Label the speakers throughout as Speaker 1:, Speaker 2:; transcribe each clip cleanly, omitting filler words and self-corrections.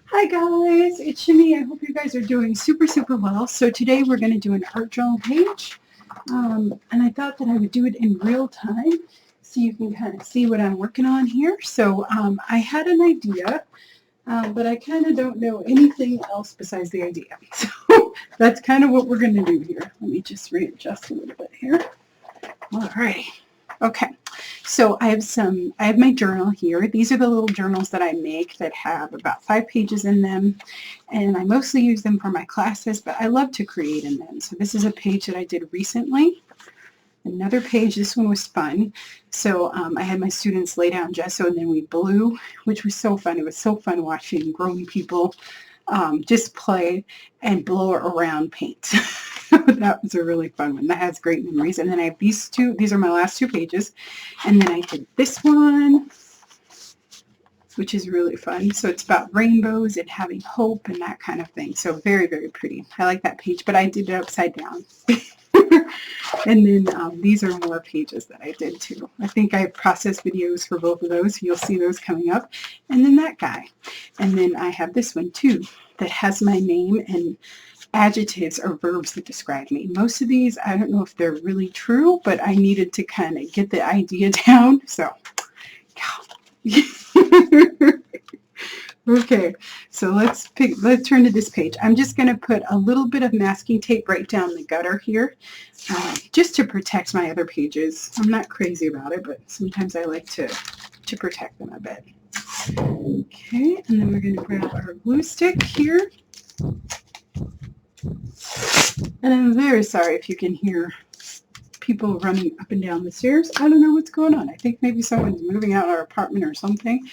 Speaker 1: Hi guys, it's Shimi. I hope you guys are doing super well. So today we're going to do an art journal page, and I thought that I would do it in real time so you can kind of see what I'm working on here. So I had an idea, but I kind of don't know anything else besides the idea. So that's kind of what we're going to do here. Let me just readjust a little bit here. All right. Okay. So I have my journal here. These are the little journals that I make that have about 5 pages in them. And I mostly use them for my classes, but I love to create in them. So this is a page that I did recently. Another page, this one was fun. So I had my students lay down gesso and then we blew, which was so fun. It was so fun watching grown people just play and blow around paint. That was a really fun one. That has great memories. And then I have these two. These are my last 2 pages. And then I did this one, which is really fun. So it's about rainbows and having hope and that kind of thing. So very pretty. I like that page, but I did it upside down. And then these are more pages that I did too. I think I processed videos for both of those. You'll see those coming up. And then that guy. And then I have this one too that has my name and adjectives or verbs that describe me. Most of these, I don't know if they're really true, but I needed to kind of get the idea down. So, yeah. Okay, so let's turn to this page. I'm just going to put a little bit of masking tape right down the gutter here, just to protect my other pages. I'm not crazy about it, but sometimes I like to protect them a bit. Okay, and then we're going to grab our glue stick here. And I'm very sorry if you can hear people running up and down the stairs. I don't know what's going on. I think maybe someone's moving out our apartment or something.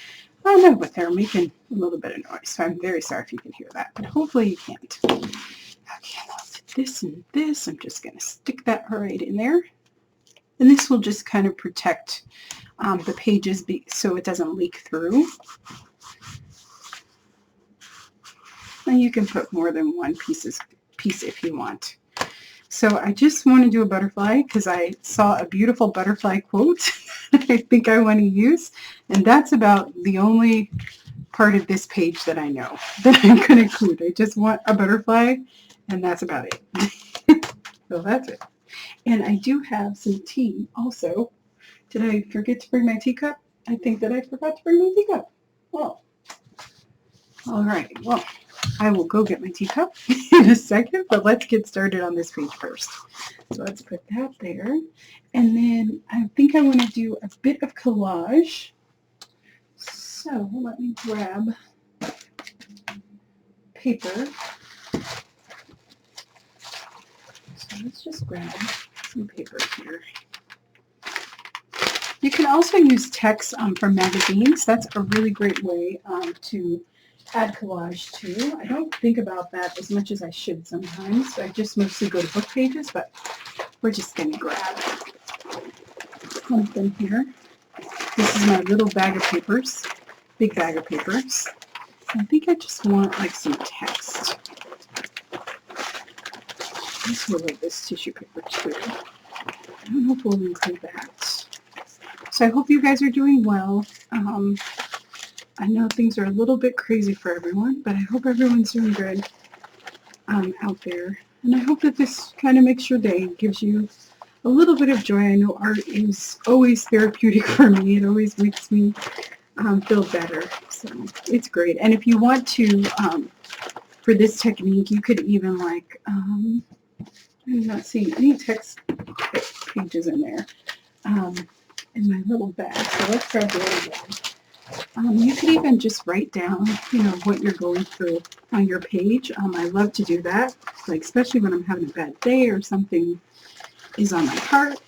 Speaker 1: I don't know, but they're making a little bit of noise, so I'm very sorry if you can hear that, but hopefully you can't. Okay, I'll do this and this. I'm just going to stick that right in there. And this will just kind of protect the pages so it doesn't leak through. And you can put more than one piece if you want. So I just want to do a butterfly because I saw a beautiful butterfly quote that I think I want to use. And that's about the only part of this page that I know that I'm going to include. I just want a butterfly and that's about it. So that's it. And I do have some tea also. Did I forget to bring my teacup? I think that I forgot to bring my teacup. Oh. All right. Well, I will go get my teacup in a second, but let's get started on this page first. So let's put that there. And then I think I want to do a bit of collage. So let me grab paper. So let's just grab some paper here. You can also use text from magazines. That's a really great way to add collage too. I don't think about that as much as I should sometimes. I just mostly go to book pages, but we're just going to grab something here. This is my little bag of papers, big bag of papers. I think I just want like some text. This will like this tissue paper too. I don't know if we'll include that. So I hope you guys are doing well. I know things are a little bit crazy for everyone, but I hope everyone's doing good out there. And I hope that this kind of makes your day, gives you a little bit of joy. I know art is always therapeutic for me. It always makes me feel better. So it's great. And if you want to, for this technique, you could even like, I'm not seeing any text pages in there in my little bag. So let's grab the other bag. You could even just write down, what you're going through on your page. I love to do that, like especially when I'm having a bad day or something is on my heart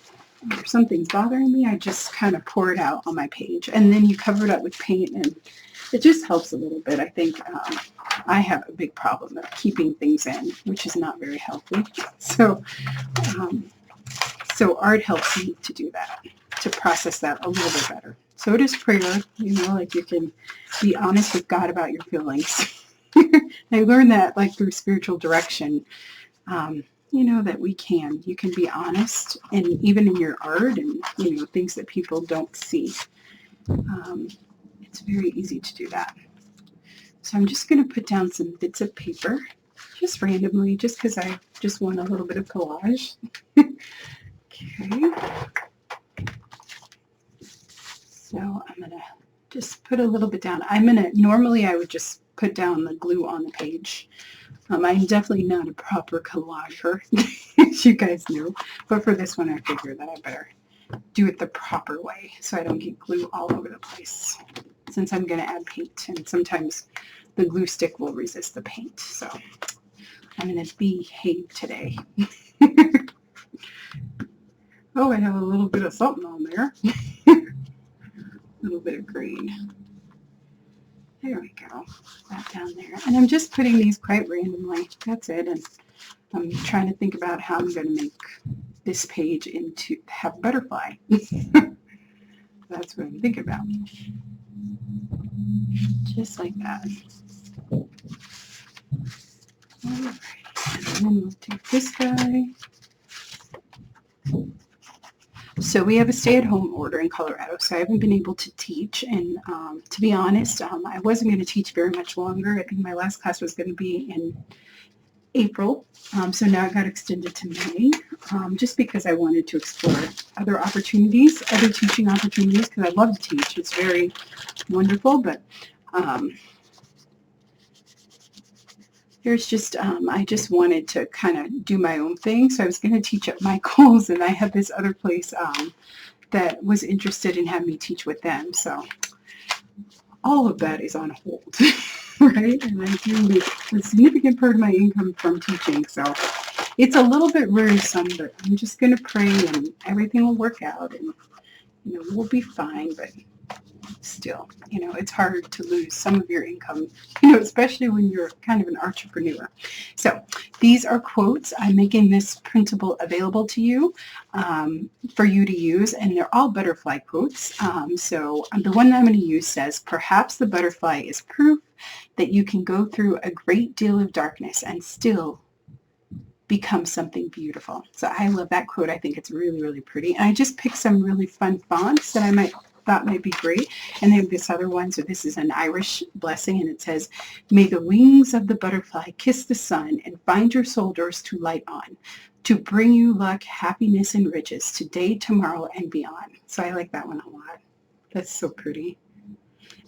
Speaker 1: or something's bothering me. I just kind of pour it out on my page, and then you cover it up with paint, and it just helps a little bit. I think I have a big problem of keeping things in, which is not very healthy. So art helps me to do that, to process that a little bit better. So does prayer, like you can be honest with God about your feelings. I learned that like through spiritual direction, that you can be honest, and even in your art and, things that people don't see. It's very easy to do that. So I'm just going to put down some bits of paper, just randomly, just because I just want a little bit of collage. Okay. So I'm going to just put a little bit down. Normally I would just put down the glue on the page. I'm definitely not a proper collager, as you guys know, but for this one I figured that I better do it the proper way so I don't get glue all over the place, since I'm going to add paint, and sometimes the glue stick will resist the paint. So I'm going to behave today. Oh, I have a little bit of something on there. A little bit of green. There we go. That down there. And I'm just putting these quite randomly. That's it. And I'm trying to think about how I'm going to make this page into have butterfly. That's what I'm thinking about. Just like that. All right. And then we'll take this guy. So we have a stay-at-home order in Colorado, so I haven't been able to teach. And to be honest, I wasn't going to teach very much longer. I think my last class was going to be in April, so now it got extended to May, just because I wanted to explore other opportunities, other teaching opportunities, because I love to teach. It's very wonderful, but there's just, I just wanted to kind of do my own thing. So I was going to teach at Michael's, and I had this other place that was interested in having me teach with them. So all of that is on hold, right? And I do make a significant part of my income from teaching. So it's a little bit worrisome, but I'm just going to pray and everything will work out, and, you know, we'll be fine. But still, you know, it's hard to lose some of your income, you know, especially when you're kind of an entrepreneur. So these are quotes. I'm making this printable available to you for you to use, and they're all butterfly quotes. So the one that I'm going to use says, "Perhaps the butterfly is proof that you can go through a great deal of darkness and still become something beautiful." So I love that quote. I think it's really, really pretty. And I just picked some really fun fonts that I thought might be great. And then this other one, so this is an Irish blessing, and it says, "May the wings of the butterfly kiss the sun and find your shoulders to light on, to bring you luck, happiness, and riches today, tomorrow, and beyond." So I like that one a lot. That's so pretty.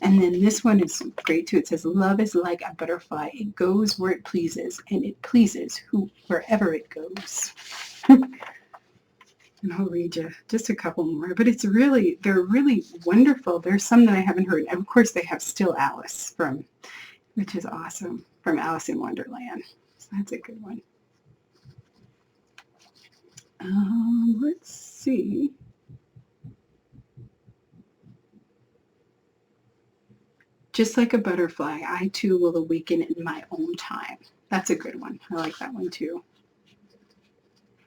Speaker 1: And then this one is great too. It says, "Love is like a butterfly. It goes where it pleases, and it pleases wherever it goes." And I'll read you just a couple more, but they're really wonderful. There's some that I haven't heard. And of course, they have Still Alice which is awesome, from Alice in Wonderland. So that's a good one. Let's see. "Just like a butterfly, I too will awaken in my own time." That's a good one. I like that one too.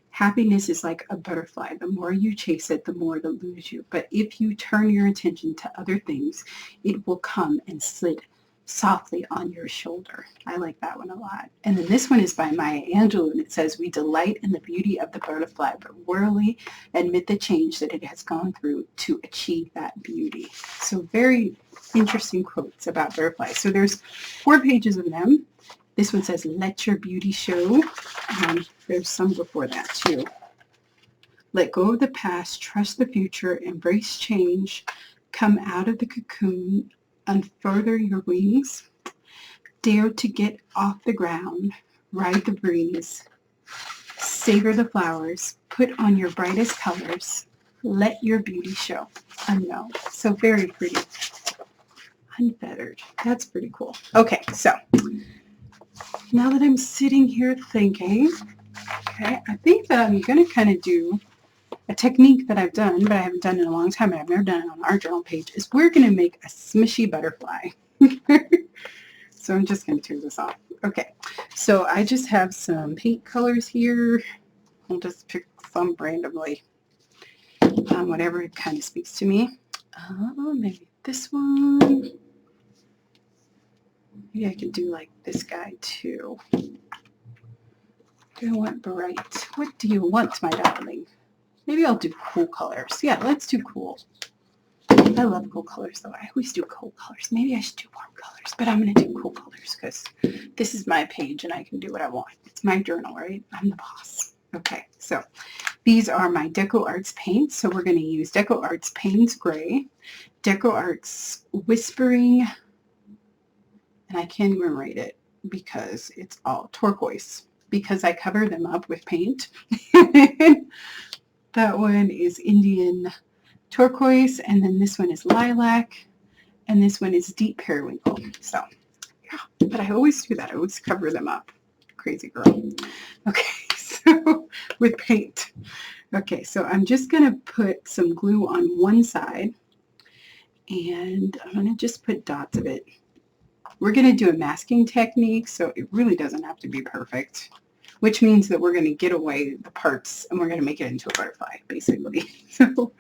Speaker 1: "Happiness is like a butterfly. The more you chase it, the more it'll lose you. But if you turn your attention to other things, it will come and sit softly on your shoulder." I like that one a lot. And then this one is by Maya Angelou, and it says, "We delight in the beauty of the butterfly, but wearily admit the change that it has gone through to achieve that beauty." So very interesting quotes about butterflies. So there's 4 pages of them. This one says, "Let your beauty show." There's some before that too. "Let go of the past, trust the future, embrace change, come out of the cocoon, unfurl your wings, dare to get off the ground, ride the breeze, savor the flowers, put on your brightest colors, let your beauty show." Unknown. So very pretty. Unfettered. That's pretty cool. Okay, so now that I'm sitting here thinking, okay, I think that I'm going to kind of do a technique that I've done, but I haven't done in a long time, and I've never done it on our journal page, is we're going to make a smushy butterfly. So I'm just going to tear this off. Okay, so I just have some paint colors here. I'll just pick some randomly, whatever kind of speaks to me. Maybe this one. Maybe I could do like this guy too. Do I want bright? What do you want, my darling? Maybe I'll do cool colors. Yeah, let's do cool. I love cool colors though. I always do cool colors. Maybe I should do warm colors, but I'm going to do cool colors because this is my page and I can do what I want. It's my journal, right? I'm the boss. Okay, so these are my Deco Arts paints. So we're going to use Deco Arts Payne's Gray, Deco Arts Whispering, and I can't even write it because it's all turquoise because I cover them up with paint. That one is Indian turquoise, and then this one is lilac, and this one is deep periwinkle. So yeah, but I always do that. I always cover them up. Crazy girl. Okay, so with paint. Okay, so I'm just going to put some glue on one side, and I'm going to just put dots of it. We're going to do a masking technique, so it really doesn't have to be perfect, which means that we're going to get away the parts and we're going to make it into a butterfly, basically. So,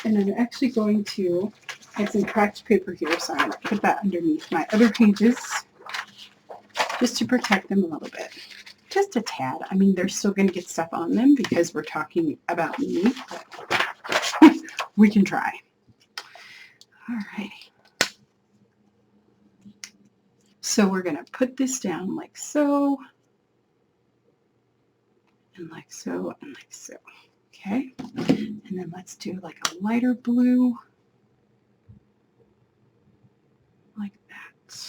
Speaker 1: and I'm actually going to add some cracked paper here, so I'm going to put that underneath my other pages just to protect them a little bit. Just a tad. I mean, they're still going to get stuff on them because we're talking about me, but we can try. All righty. So we're going to put this down like so, and like so, and like so. Okay. And then let's do like a lighter blue, like that.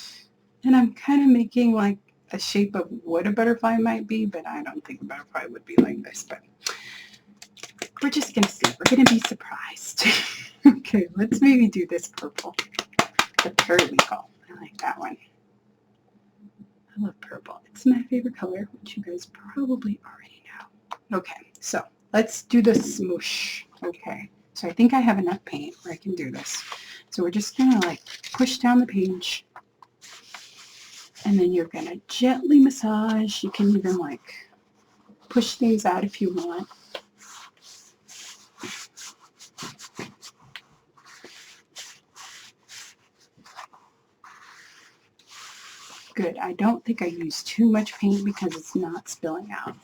Speaker 1: And I'm kind of making like a shape of what a butterfly might be, but I don't think a butterfly would be like this, but we're just going to see. We're going to be surprised. Okay, let's maybe do this purple, the periwinkle. I like that one. I love purple. It's my favorite color, which you guys probably already know. Okay, so let's do the smoosh. Okay, so I think I have enough paint where I can do this. So we're just going to like push down the page, and then you're going to gently massage. You can even like push things out if you want. Good. I don't think I used too much paint because it's not spilling out,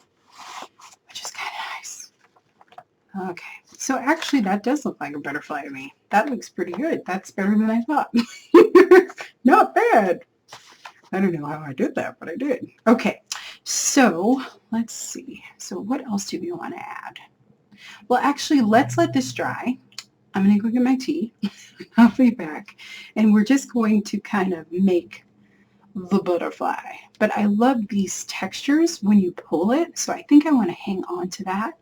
Speaker 1: which is kind of nice. Okay, so actually that does look like a butterfly to me. That looks pretty good. That's better than I thought. Not bad. I don't know how I did that, but I did. Okay, so let's see. So what else do we want to add? Well, actually, let's let this dry. I'm going to go get my tea. I'll be back. And we're just going to kind of make the butterfly. But I love these textures when you pull it, so I think I want to hang on to that.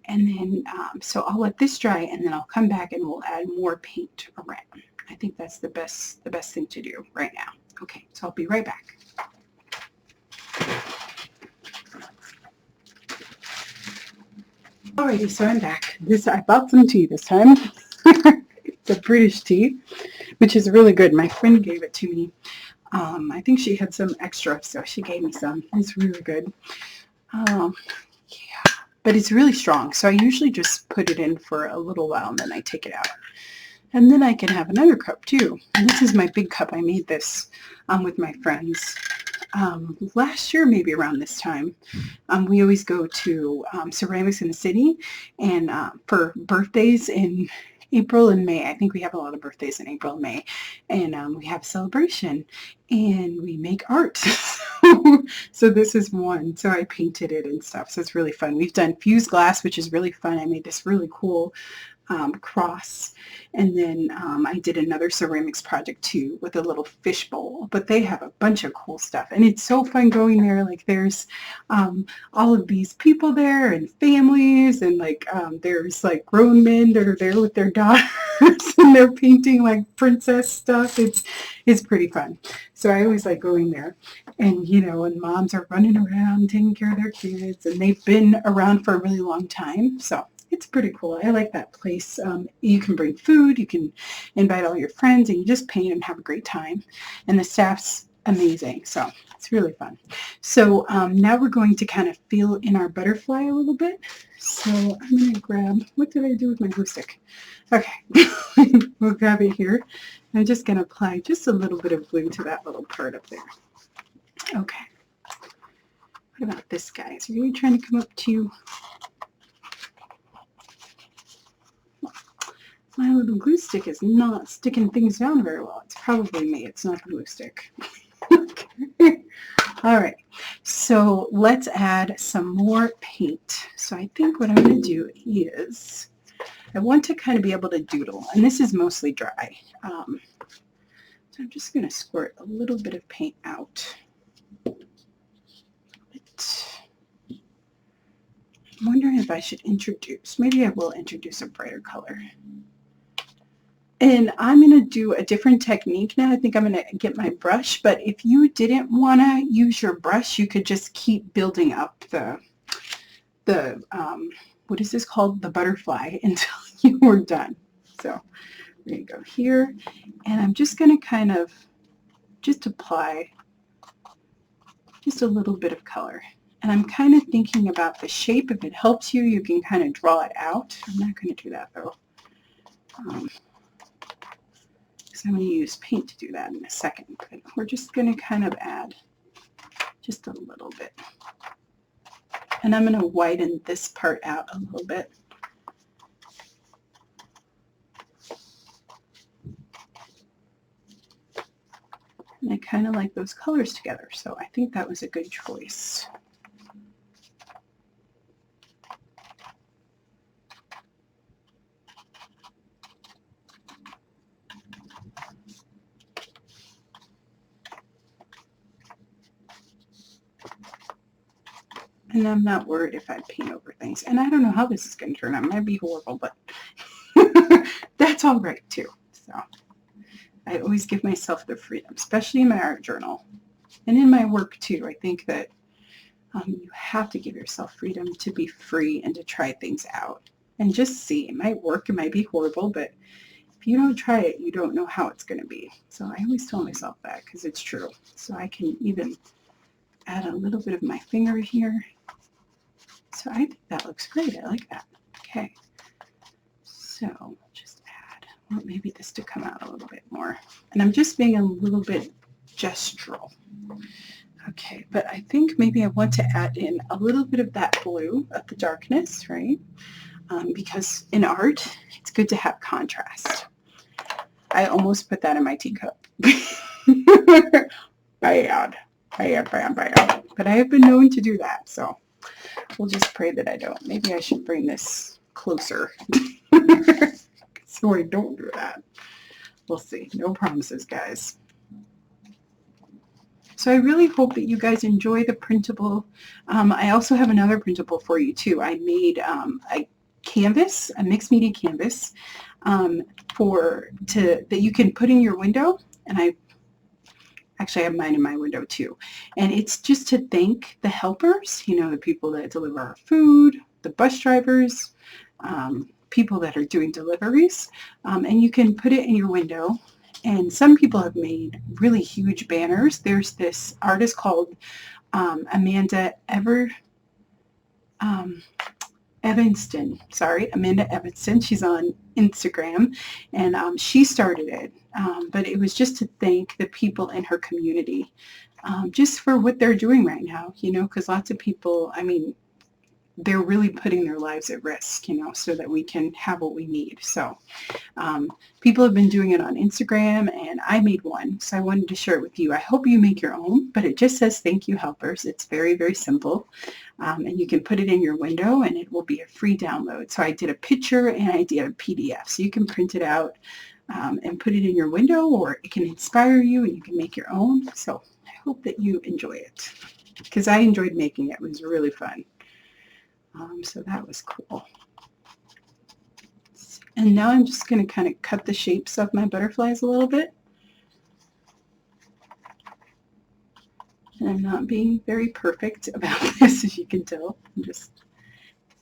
Speaker 1: And then, so I'll let this dry, and then I'll come back and we'll add more paint around. I think that's the best thing to do right now. Okay, so I'll be right back. Alrighty, so I'm back. I bought some tea this time. It's a British tea, which is really good. My friend gave it to me. I think she had some extra, so she gave me some. It's really good. Yeah, but it's really strong, so I usually just put it in for a little while and then I take it out. And then I can have another cup too. And this is my big cup. I made this with my friends last year, maybe around this time. We always go to Ceramics in the City, and for birthdays in April and May. I think we have a lot of birthdays in April and May, and we have a celebration, and we make art. So this is one. So I painted it and stuff. So it's really fun. We've done fused glass, which is really fun. I made this really cool cross, and then I did another ceramics project too with a little fish bowl, but they have a bunch of cool stuff, and it's so fun going there. Like there's all of these people there and families, and like there's like grown men that are there with their daughters and they're painting like princess stuff. It's pretty fun. So I always like going there, and you know, and moms are running around taking care of their kids, and they've been around for a really long time, so it's pretty cool. I like that place. You can bring food, you can invite all your friends, and you just paint and have a great time. And the staff's amazing, so it's really fun. So now we're going to kind of fill in our butterfly a little bit. So I'm going to grab, what did I do with my glue stick? Okay, we'll grab it here. I'm just going to apply just a little bit of glue to that little part up there. Okay. What about this, guys? Are you trying to come up to My little glue stick is not sticking things down very well. It's probably me. It's not the glue stick. Okay. All right. So let's add some more paint. So I think what I'm going to do is I want to kind of be able to doodle. And this is mostly dry. So I'm just going to squirt a little bit of paint out. I'm wondering if I should introduce, maybe I will introduce a brighter color. And I'm going to do a different technique now. I think I'm going to get my brush, but if you didn't want to use your brush, you could just keep building up the what is this called? The butterfly until you were done. So we're going to go here, and I'm just going to kind of just apply just a little bit of color. And I'm kind of thinking about the shape. If it helps you, you can kind of draw it out. I'm not going to do that though. So I'm going to use paint to do that in a second. But we're just going to kind of add just a little bit. And I'm going to widen this part out a little bit. And I kind of like those colors together, so I think that was a good choice. And I'm not worried if I paint over things. And I don't know how this is going to turn out. It might be horrible, but that's all right too. So I always give myself the freedom, especially in my art journal and in my work too. I think that you have to give yourself freedom to be free and to try things out and just see. It might work, it might be horrible, but if you don't try it, you don't know how it's going to be. So I always tell myself that because it's true. So I can even add a little bit of my finger here. So I think that looks great. I like that. Okay. So just add, well, maybe this to come out a little bit more. And I'm just being a little bit gestural. Okay, but I think maybe I want to add in a little bit of that blue of the darkness, right? Because in art, it's good to have contrast. I almost put that in my teacup. Bad. But I have been known to do that, so we'll just pray that I don't. Maybe I should bring this closer so I don't do that. We'll see. No promises, guys. So I really hope that you guys enjoy the printable. I also have another printable for you too. I made a canvas, a mixed media canvas, that you can put in your window, and I actually have mine in my window too. And it's just to thank the helpers, you know, the people that deliver our food, the bus drivers, people that are doing deliveries, and you can put it in your window. And some people have made really huge banners. There's this artist called Amanda Evanston. She's on Instagram, and she started it. But it was just to thank the people in her community just for what they're doing right now, you know, because lots of people, I mean, they're really putting their lives at risk, you know, so that we can have what we need. So people have been doing it on Instagram, and I made one, so I wanted to share it with you. I hope you make your own, but it just says thank you helpers. It's very, very simple, and you can put it in your window, and it will be a free download. So I did a picture and I did a PDF, so you can print it out and put it in your window, or it can inspire you and you can make your own. So I hope that you enjoy it, because I enjoyed making it. It was really fun. So that was cool. And now I'm just going to kind of cut the shapes of my butterflies a little bit. And I'm not being very perfect about this, as you can tell. I'm just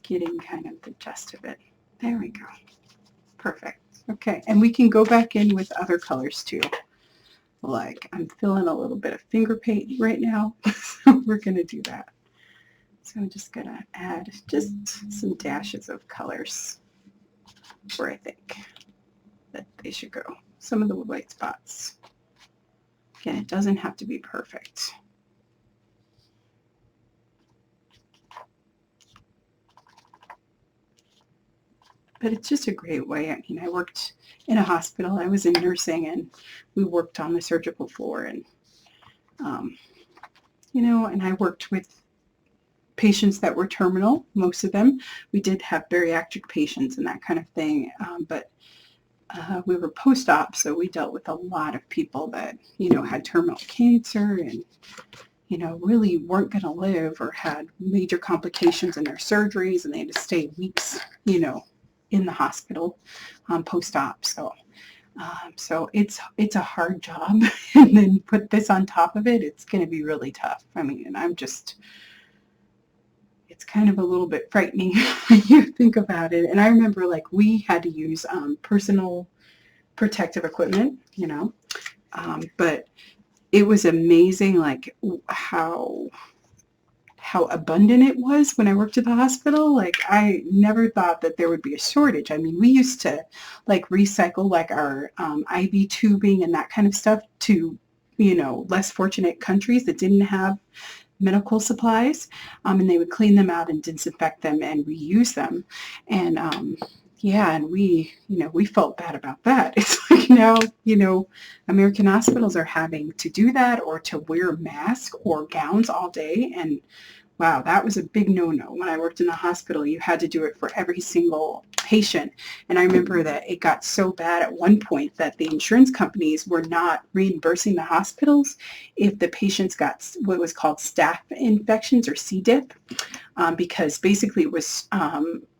Speaker 1: getting kind of the gist of it. There we go. Perfect. Okay, and we can go back in with other colors too. Like I'm filling a little bit of finger paint right now, so we're going to do that. So I'm just going to add just some dashes of colors where I think that they should go. Some of the white spots. Again, it doesn't have to be perfect. but it's just a great way. I mean, I worked in a hospital. I was in nursing, and we worked on the surgical floor, and you know, and I worked with patients that were terminal, most of them. We did have bariatric patients and that kind of thing, but we were post-op, so we dealt with a lot of people that, you know, had terminal cancer and, you know, really weren't going to live or had major complications in their surgeries, and they had to stay weeks, you know, in the hospital post-op. So it's a hard job, and then put this on top of it, it's going to be really tough. I mean, and it's kind of a little bit frightening when you think about it. And I remember, like, we had to use personal protective equipment, you know, but it was amazing, like, how abundant it was when I worked at the hospital. Like, I never thought that there would be a shortage. I mean, we used to, like, recycle, like, our IV tubing and that kind of stuff to, you know, less fortunate countries that didn't have medical supplies, and they would clean them out and disinfect them and reuse them. And yeah, and we, you know, we felt bad about that. It's like now, you know, American hospitals are having to do that, or to wear masks or gowns all day. And wow, that was a big no-no. When I worked in the hospital, you had to do it for every single patient. And I remember that it got so bad at one point that the insurance companies were not reimbursing the hospitals if the patients got what was called staph infections, or C. diff, because basically it was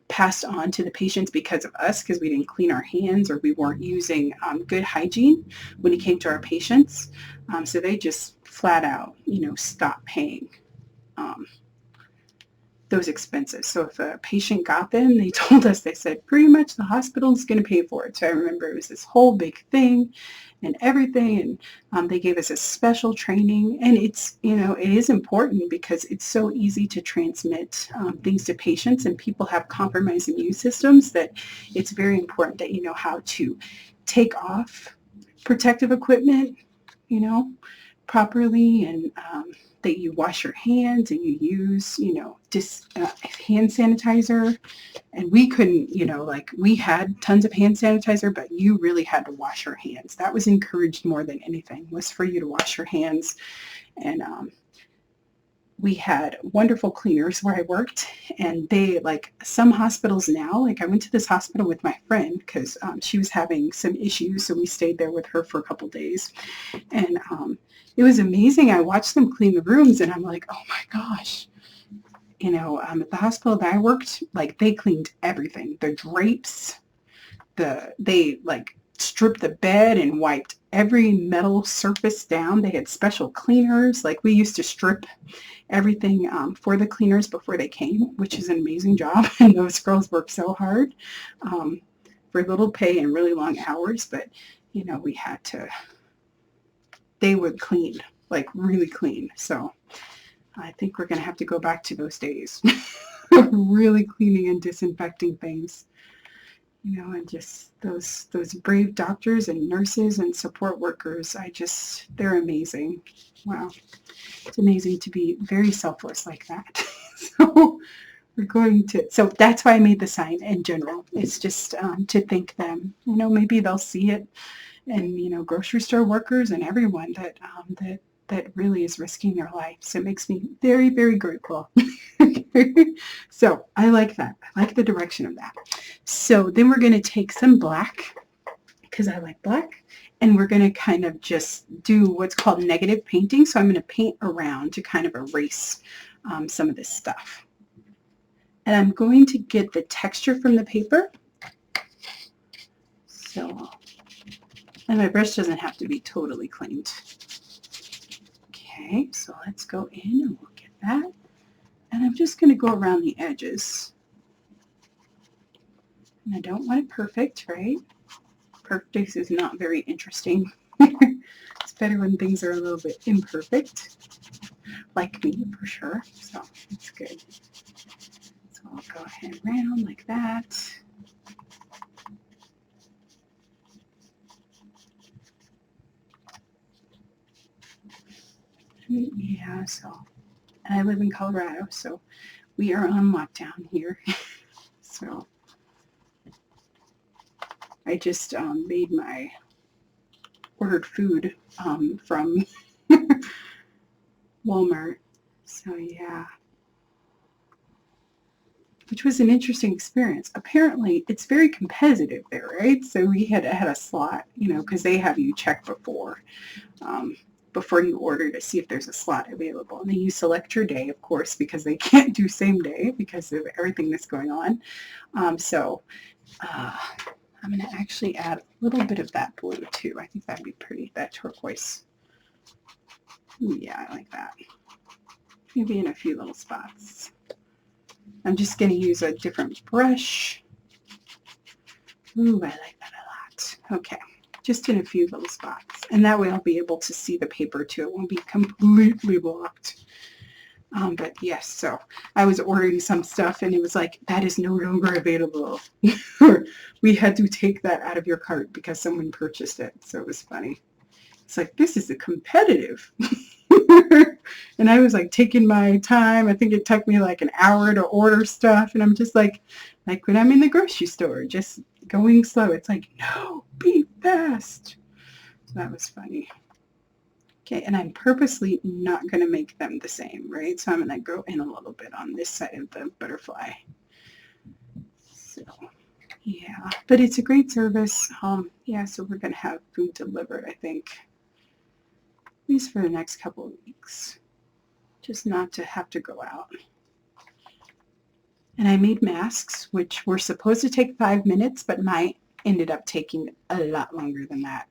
Speaker 1: passed on to the patients because of us, because we didn't clean our hands, or we weren't using good hygiene when it came to our patients. So they just flat out, you know, stopped paying those expenses. So if a patient got them, they told us, they said, pretty much the hospital is going to pay for it. So I remember it was this whole big thing and everything. And they gave us a special training. And it's, you know, it is important because it's so easy to transmit things to patients, and people have compromised immune systems, that it's very important that you know how to take off protective equipment, you know, properly, and that you wash your hands and you use, you know, hand sanitizer. And we couldn't, you know, like, we had tons of hand sanitizer, but you really had to wash your hands. That was encouraged more than anything, was for you to wash your hands. And we had wonderful cleaners where I worked, and they, like, some hospitals now, like, I went to this hospital with my friend because she was having some issues, so we stayed there with her for a couple days. And it was amazing. I watched them clean the rooms, and I'm like, oh my gosh. You know, at the hospital that I worked, like, they cleaned everything. The drapes, they, like, stripped the bed and wiped every metal surface down. They had special cleaners. Like, we used to strip everything for the cleaners before they came, which is an amazing job. And those girls worked so hard for little pay and really long hours. But, you know, we had to, they would clean, like, really clean. So I think we're going to have to go back to those days. Really cleaning and disinfecting things. You know, and just those brave doctors and nurses and support workers, they're amazing. Wow. It's amazing to be very selfless like that. So that's why I made the sign in general. It's just to thank them. You know, maybe they'll see it, and, you know, grocery store workers and everyone that really is risking their lives. It makes me very, very grateful. So I like that. I like the direction of that. So then we're going to take some black, because I like black, and we're going to kind of just do what's called negative painting. So I'm going to paint around to kind of erase some of this stuff. And I'm going to get the texture from the paper. So, and my brush doesn't have to be totally cleaned. Okay, so let's go in and we'll get that. And I'm just going to go around the edges. And I don't want it perfect, right? Perfect is not very interesting. It's better when things are a little bit imperfect, like me, for sure. So it's good. So I'll go ahead around like that. Yeah, so, and I live in Colorado, so we are on lockdown here. So I just made my ordered food from Walmart. So yeah, which was an interesting experience. Apparently, it's very competitive there, right? So we had a slot, you know, because they have you check before you order to see if there's a slot available. And then you select your day, of course, because they can't do same day because of everything that's going on. I'm going to actually add a little bit of that blue too. I think that'd be pretty, that turquoise. Ooh, yeah, I like that. Maybe in a few little spots. I'm just going to use a different brush. Ooh, I like that a lot. Okay, just in a few little spots. And that way I'll be able to see the paper too. It won't be completely blocked. But yes, so I was ordering some stuff and it was like, that is no longer available. We had to take that out of your cart because someone purchased it. So it was funny. It's like, this is a competitive. And I was like taking my time. I think it took me like an hour to order stuff. And I'm just like when I'm in the grocery store, just going slow. It's like, no, be fast. So that was funny. Okay, and I'm purposely not going to make them the same, right? So I'm going to go in a little bit on this side of the butterfly. So, yeah, but it's a great service. Yeah, so we're going to have food delivered, I think, at least for the next couple of weeks, just not to have to go out. And I made masks, which were supposed to take 5 minutes, but mine ended up taking a lot longer than that.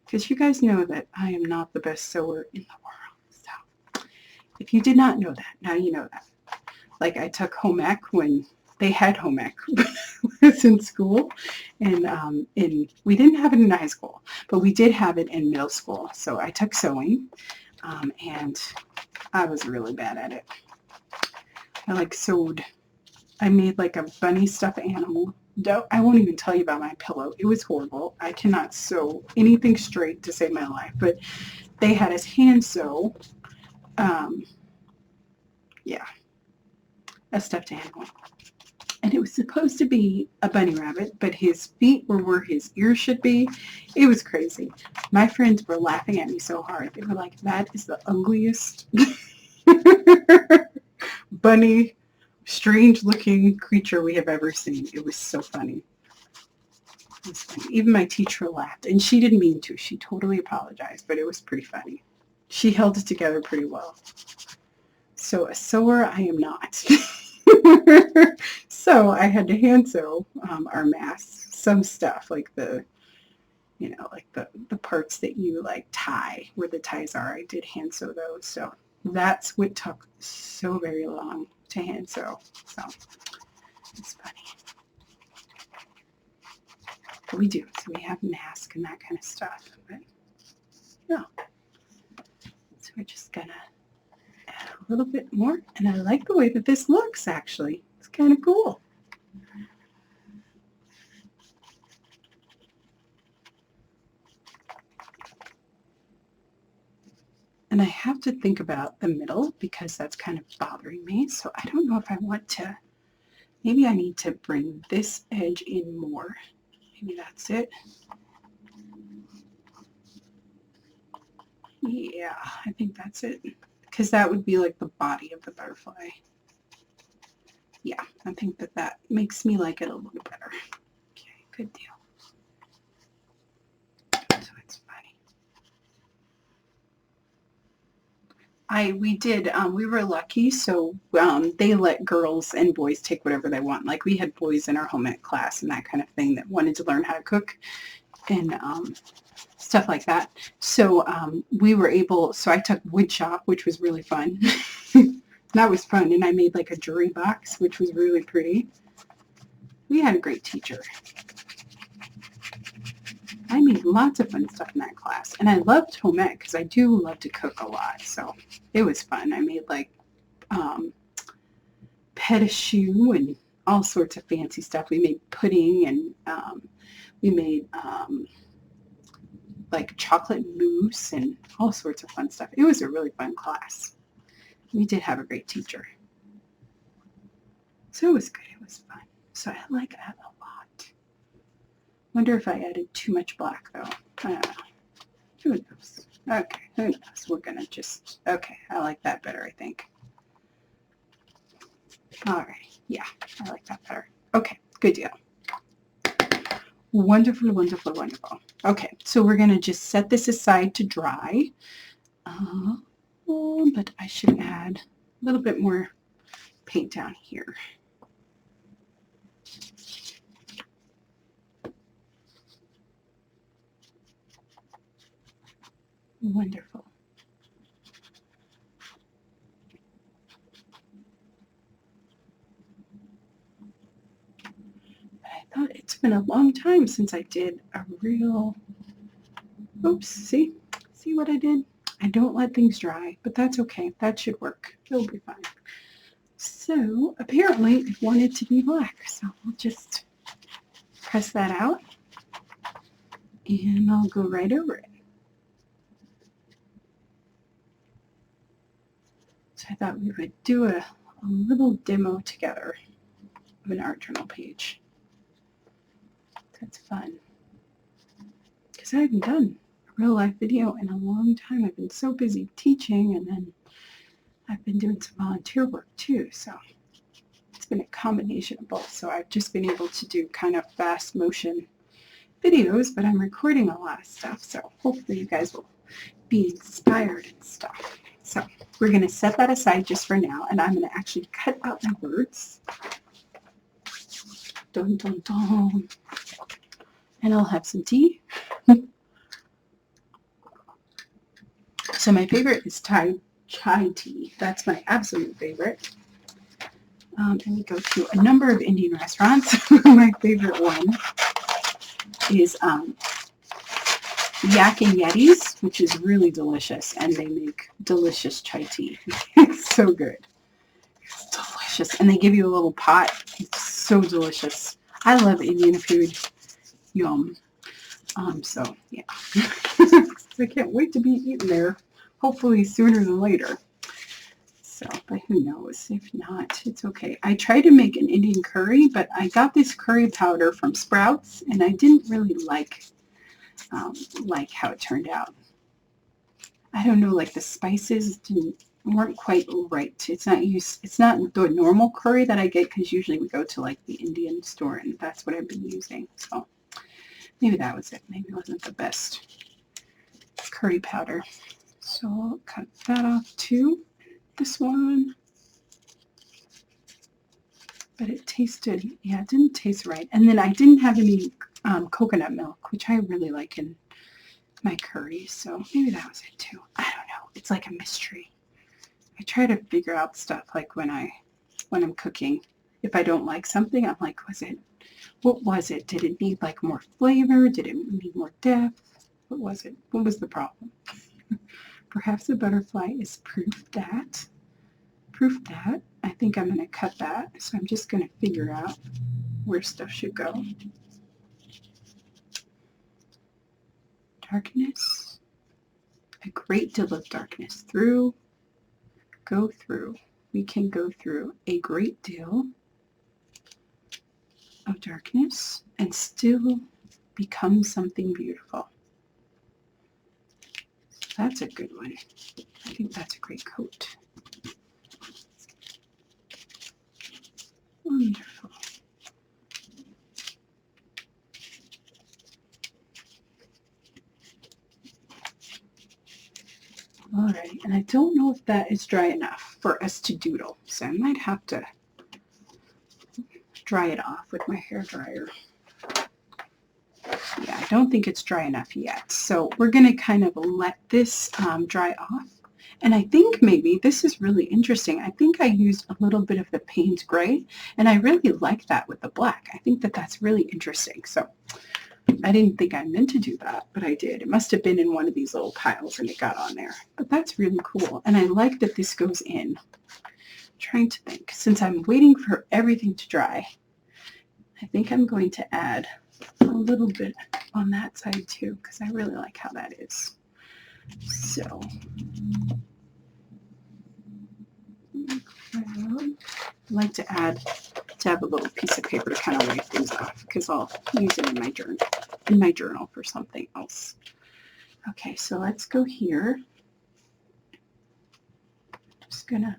Speaker 1: Because you guys know that I am not the best sewer in the world. So if you did not know that, now you know that. Like I took home ec when they had home ec when I was in school. And we didn't have it in high school, but we did have it in middle school. So I took sewing and I was really bad at it. I sewed. I made like a bunny stuffed animal. I won't even tell you about my pillow. It was horrible. I cannot sew anything straight to save my life. But they had us hand sew, yeah, a stuffed animal. And it was supposed to be a bunny rabbit, but his feet were where his ears should be. It was crazy. My friends were laughing at me so hard. They were like, that is the ugliest bunny, strange-looking creature we have ever seen. It was so funny. It was funny. Even my teacher laughed, and she didn't mean to. She totally apologized, but it was pretty funny. She held it together pretty well. So a sewer, I am not. So I had to hand sew our masks, some stuff like the, you know, like the parts that you like tie, where the ties are. I did hand sew those. So that's what took so very long to hand sew. So it's funny. But we do. So we have masks and that kind of stuff. But yeah. So we're just gonna add a little bit more. And I like the way that this looks actually. It's kind of cool. And I have to think about the middle because that's kind of bothering me. So I don't know if I want to, maybe I need to bring this edge in more. Maybe that's it. Yeah, I think that's it. Because that would be like the body of the butterfly. Yeah, I think that makes me like it a little better. Okay, good deal. So it's funny. We were lucky, so they let girls and boys take whatever they want. Like we had boys in our home ec class and that kind of thing that wanted to learn how to cook and stuff like that. So we were able, so I took wood shop, which was really fun. That was fun, and I made like a jewelry box, which was really pretty. We had a great teacher. I made lots of fun stuff in that class, and I loved home ec because I do love to cook a lot, so it was fun. I made like pet-a-choux and all sorts of fancy stuff. We made pudding, and we made like chocolate mousse and all sorts of fun stuff. It was a really fun class. We did have a great teacher. So it was good. It was fun. So I like that a lot. Wonder if I added too much black though. I don't know. Who knows? Okay, who knows? We're gonna just, okay, I like that better, I think. All right, yeah, I like that better. Okay, good deal. Wonderful, wonderful, wonderful. Okay, so we're gonna just set this aside to dry. But I should add a little bit more paint down here. Wonderful. I thought it's been a long time since I did a real, oops, see what I did? I don't let things dry, but that's okay. That should work. It'll be fine. So apparently it wanted to be black, so I'll just press that out and I'll go right over it. So I thought we would do a little demo together of an art journal page. That's fun. Because I haven't done a real life video in a long time. I've been so busy teaching, and then I've been doing some volunteer work too. So it's been a combination of both. So I've just been able to do kind of fast motion videos, but I'm recording a lot of stuff. So hopefully you guys will be inspired and stuff. So we're going to set that aside just for now, and I'm going to actually cut out my words. Dun, dun, dun. And I'll have some tea. So my favorite is chai tea. That's my absolute favorite. And we go to a number of Indian restaurants. My favorite one is Yak and Yetis, which is really delicious, and they make delicious chai tea. It's so good. It's delicious, and they give you a little pot. It's so delicious. I love Indian food. Yum. So yeah, I can't wait to be eating there. Hopefully sooner than later. So, but who knows? If not, it's okay. I tried to make an Indian curry, but I got this curry powder from Sprouts, and I didn't really like how it turned out. I don't know, like the spices weren't quite right. It's not the normal curry that I get, because usually we go to like the Indian store, and that's what I've been using. So maybe that was it. Maybe it wasn't the best curry powder. So I'll cut that off too. This one. But it tasted, yeah, it didn't taste right. And then I didn't have any coconut milk, which I really like in my curry. So maybe that was it too. I don't know. It's like a mystery. I try to figure out stuff like when I'm cooking. If I don't like something, I'm like, what was it? Did it need like more flavor? Did it need more depth? What was it? What was the problem? Perhaps a butterfly is proof that. I think I'm going to cut that. So I'm just going to figure out where stuff should go. Darkness. A great deal of darkness. Go through. We can go through a great deal of darkness and still become something beautiful. That's a good one. I think that's a great coat. Wonderful. All right, and I don't know if that is dry enough for us to doodle, so I might have to dry it off with my hairdryer. Yeah, I don't think it's dry enough yet. So we're going to kind of let this dry off. And I think maybe this is really interesting. I think I used a little bit of the Payne's Gray, and I really like that with the black. I think that that's really interesting. So I didn't think I meant to do that, but I did. It must have been in one of these little piles and it got on there. But that's really cool. And I like that this goes in. I'm trying to think. Since I'm waiting for everything to dry, I think I'm going to add a little bit on that side too, because I really like how that is. So I like to have a little piece of paper to kind of wipe things off, because I'll use it in my journal. in my journal for something else. Okay, so let's go here. Just gonna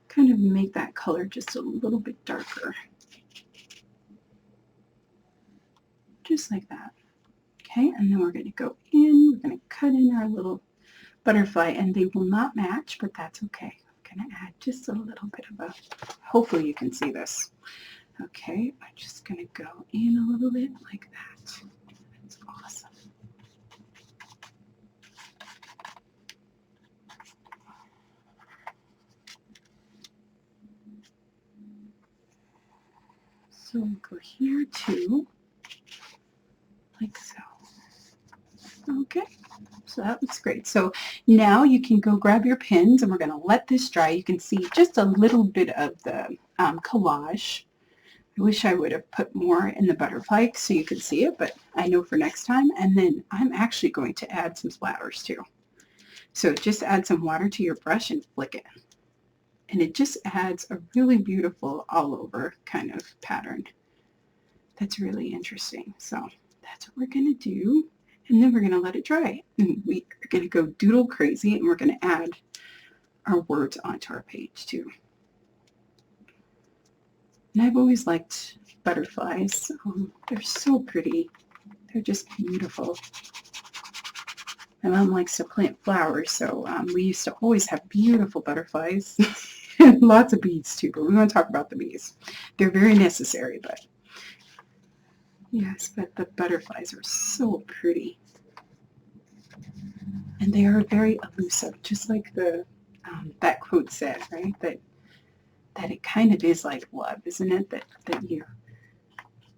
Speaker 1: kind of make that color just a little bit darker. Just like that. Okay, and then we're going to go in, we're going to cut in our little butterfly, and they will not match, but that's okay. I'm going to add just a little bit of a, hopefully you can see this. Okay, I'm just going to go in a little bit like that. That's awesome. So we'll go here too, like so. Okay, so that looks great. So now you can go grab your pins, and we're going to let this dry. You can see just a little bit of the collage. I wish I would have put more in the butterfly so you could see it, but I know for next time. And then I'm actually going to add some splatters too. So just add some water to your brush and flick it. And it just adds a really beautiful all over kind of pattern. That's really interesting. So that's what we're going to do. And then we're going to let it dry. And we are going to go doodle crazy, and we're going to add our words onto our page too. And I've always liked butterflies. They're so pretty. They're just beautiful. My mom likes to plant flowers, so we used to always have beautiful butterflies. And lots of bees too, but we want to talk about the bees. They're very necessary, but yes, but the butterflies are so pretty. And they are very elusive, just like the that quote said, right? That it kind of is like love, isn't it? That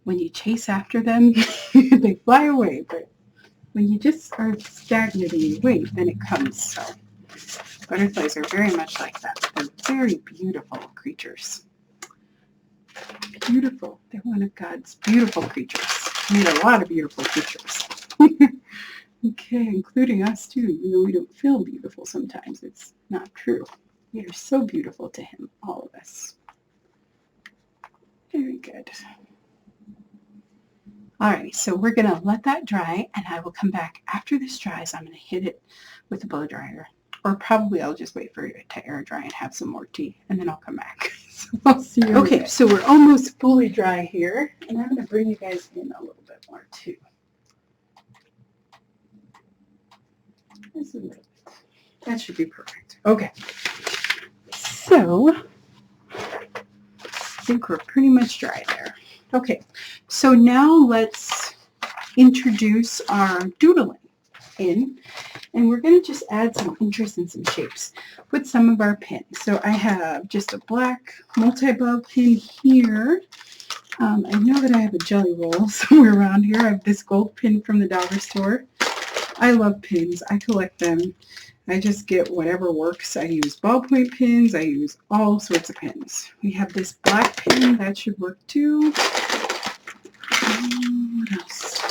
Speaker 1: when you chase after them, they fly away, but when you just are stagnant and you wait, then it comes. So butterflies are very much like that. They're very beautiful creatures. Beautiful. They're one of God's beautiful creatures. We need a lot of beautiful creatures. Okay, including us too. Even though we don't feel beautiful sometimes, it's not true. We are so beautiful to Him, all of us. Very good. All right, so we're going to let that dry, and I will come back after this dries. I'm going to hit it with a blow dryer, or probably I'll just wait for it to air dry and have some more tea, and then I'll come back. So I'll see you. Okay, so we're almost fully dry here, and I'm going to bring you guys in a little bit more too. That should be perfect. Okay, so I think we're pretty much dry there. Okay, so now let's introduce our doodling in, and we're going to just add some interest and some shapes with some of our pins. So I have just a black multi-ball pin here. I know that I have a jelly roll somewhere around here. I have this gold pin from the dollar store. I love pins. I collect them. I just get whatever works. I use ballpoint pins. I use all sorts of pins. We have this black pin. That should work too. What else?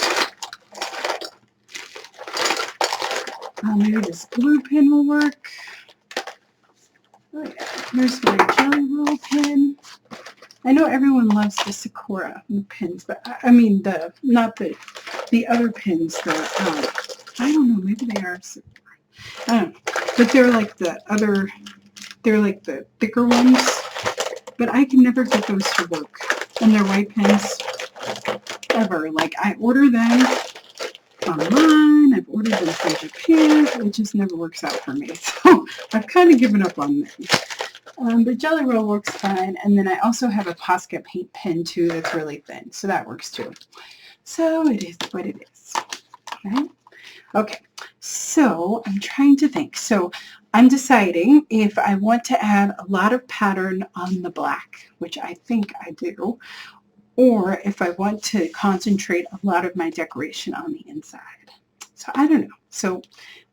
Speaker 1: Maybe this blue pin will work. Oh yeah, here's my jelly roll pin. I know everyone loves the Sakura pins, but I mean not the other pins. I don't know, maybe they are Sakura. I don't know, but they're like they're like the thicker ones. But I can never get those to work, and they're white pins ever. Like I order them online, I've ordered them from Japan. It just never works out for me, so I've kind of given up on them. The jelly roll works fine, and then I also have a Posca paint pen too that's really thin, so that works too. So it is what it is. Right? Okay, so I'm trying to think. So I'm deciding if I want to add a lot of pattern on the black, which I think I do, or if I want to concentrate a lot of my decoration on the inside. So I don't know. So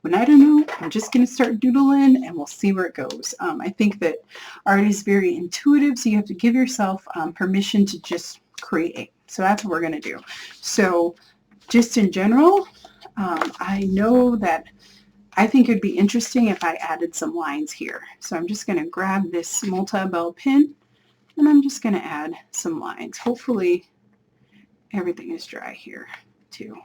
Speaker 1: when I don't know, I'm just going to start doodling and we'll see where it goes. I think that art is very intuitive, so you have to give yourself permission to just create. So that's what we're going to do. So just in general, I know that I think it would be interesting if I added some lines here. So I'm just going to grab this multi-bell pin and I'm just going to add some lines. Hopefully everything is dry here. too.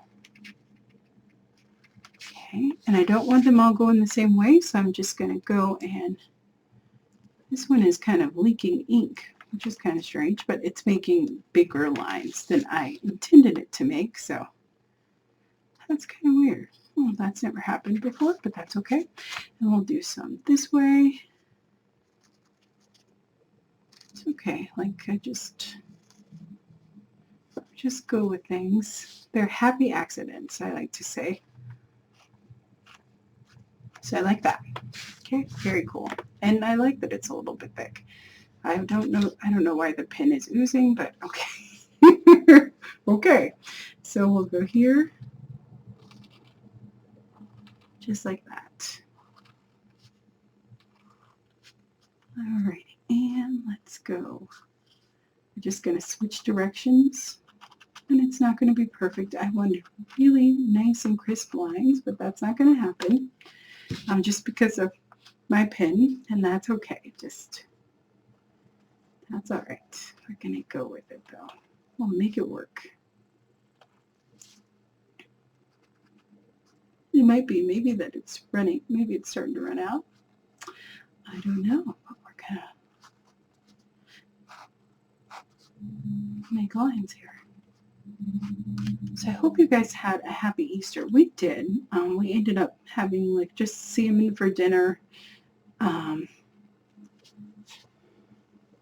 Speaker 1: Okay, and I don't want them all going the same way, so I'm just going to go and this one is kind of leaking ink, which is kind of strange, but it's making bigger lines than I intended it to make, so that's kind of weird. Well, that's never happened before, but that's okay. And we'll do some this way. It's okay, like I just go with things. They're happy accidents, I like to say. So I like that. Okay, very cool. And I like that it's a little bit thick. I don't know why the pen is oozing, but okay. Okay, so we'll go here, just like that. Alrighty, and let's go. We're just going to switch directions, and it's not going to be perfect. I wanted really nice and crisp lines, but that's not going to happen, just because of my pen, and that's okay. That's all right. We're going to go with it, though. We'll make it work. It might be, maybe that it's running, maybe it's starting to run out. I don't know, but we're going to make lines here. So I hope you guys had a happy Easter. We did. We ended up having like just salmon for dinner.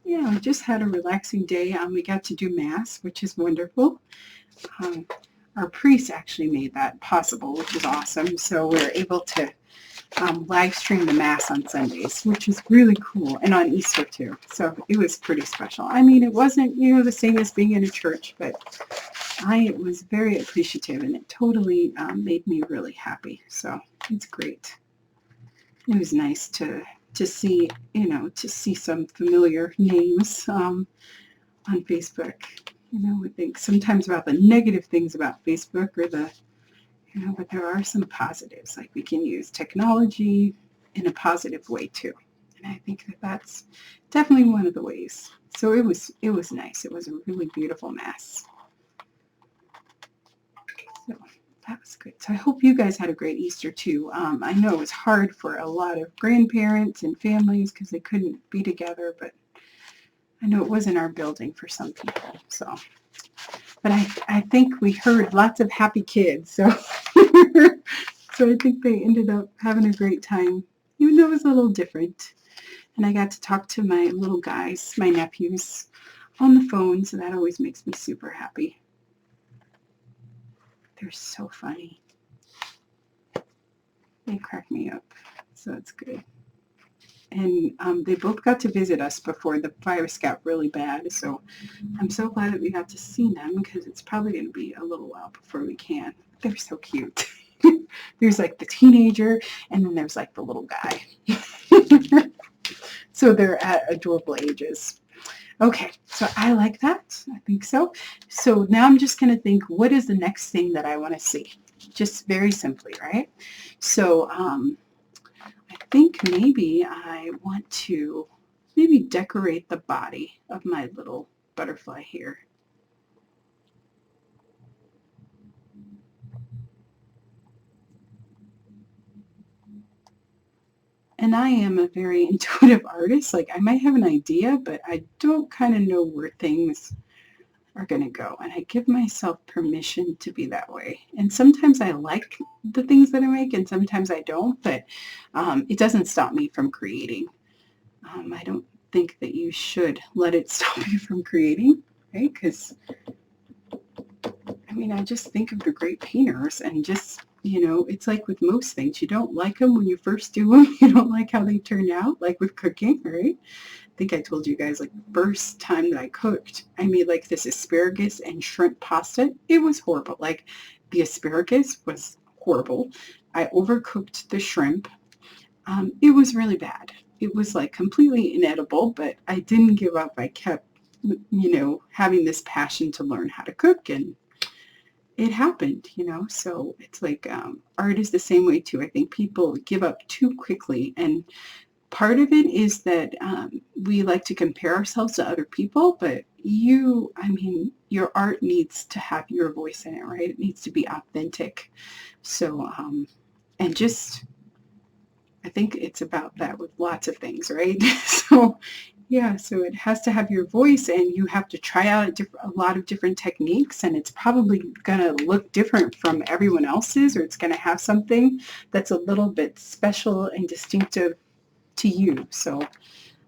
Speaker 1: Yeah, we just had a relaxing day. We got to do Mass, which is wonderful. Our priest actually made that possible, which is awesome. So we're able to live stream the Mass on Sundays, which is really cool, and on Easter too. So it was pretty special. I mean, it wasn't, the same as being in a church, but I was very appreciative, and it totally made me really happy. So it's great. It was nice to see, to see some familiar names on Facebook. We think sometimes about the negative things about Facebook or but there are some positives. Like we can use technology in a positive way too. And I think that that's definitely one of the ways. So it was nice. It was a really beautiful Mass. So that was good. So I hope you guys had a great Easter too. I know it was hard for a lot of grandparents and families because they couldn't be together, but I know it was in our building for some people. So, but I think we heard lots of happy kids. So, so I think they ended up having a great time, even though it was a little different. And I got to talk to my little guys, my nephews, on the phone. So that always makes me super happy. They're so funny. They crack me up. So it's good. And they both got to visit us before the virus got really bad. So I'm so glad that we got to see them because it's probably going to be a little while before we can. They're so cute. There's like the teenager and then there's like the little guy. So they're at adorable ages. Okay, so I like that. I think so. So now I'm just going to think, what is the next thing that I want to see? Just very simply, right? So I think maybe I want to decorate the body of my little butterfly here. And I am a very intuitive artist. Like I might have an idea, but I don't kind of know where things are going to go. And I give myself permission to be that way. And sometimes I like the things that I make and sometimes I don't, but it doesn't stop me from creating. I don't think that you should let it stop you from creating, right? Because, I mean, I just think of the great painters and just, it's like with most things, you don't like them when you first do them. You don't like how they turn out, like with cooking, right? I think I told you guys, like, the first time that I cooked, I made, like, this asparagus and shrimp pasta. It was horrible. Like, the asparagus was horrible. I overcooked the shrimp. It was really bad. It was, like, completely inedible, but I didn't give up. I kept, having this passion to learn how to cook, and it happened, So it's like art is the same way, too. I think people give up too quickly, and part of it is that we like to compare ourselves to other people, but, I mean, your art needs to have your voice in it, right? It needs to be authentic. So, and just, I think it's about that with lots of things, right? So, yeah, so it has to have your voice, and you have to try out a lot of different techniques, and it's probably going to look different from everyone else's, or it's going to have something that's a little bit special and distinctive to you. So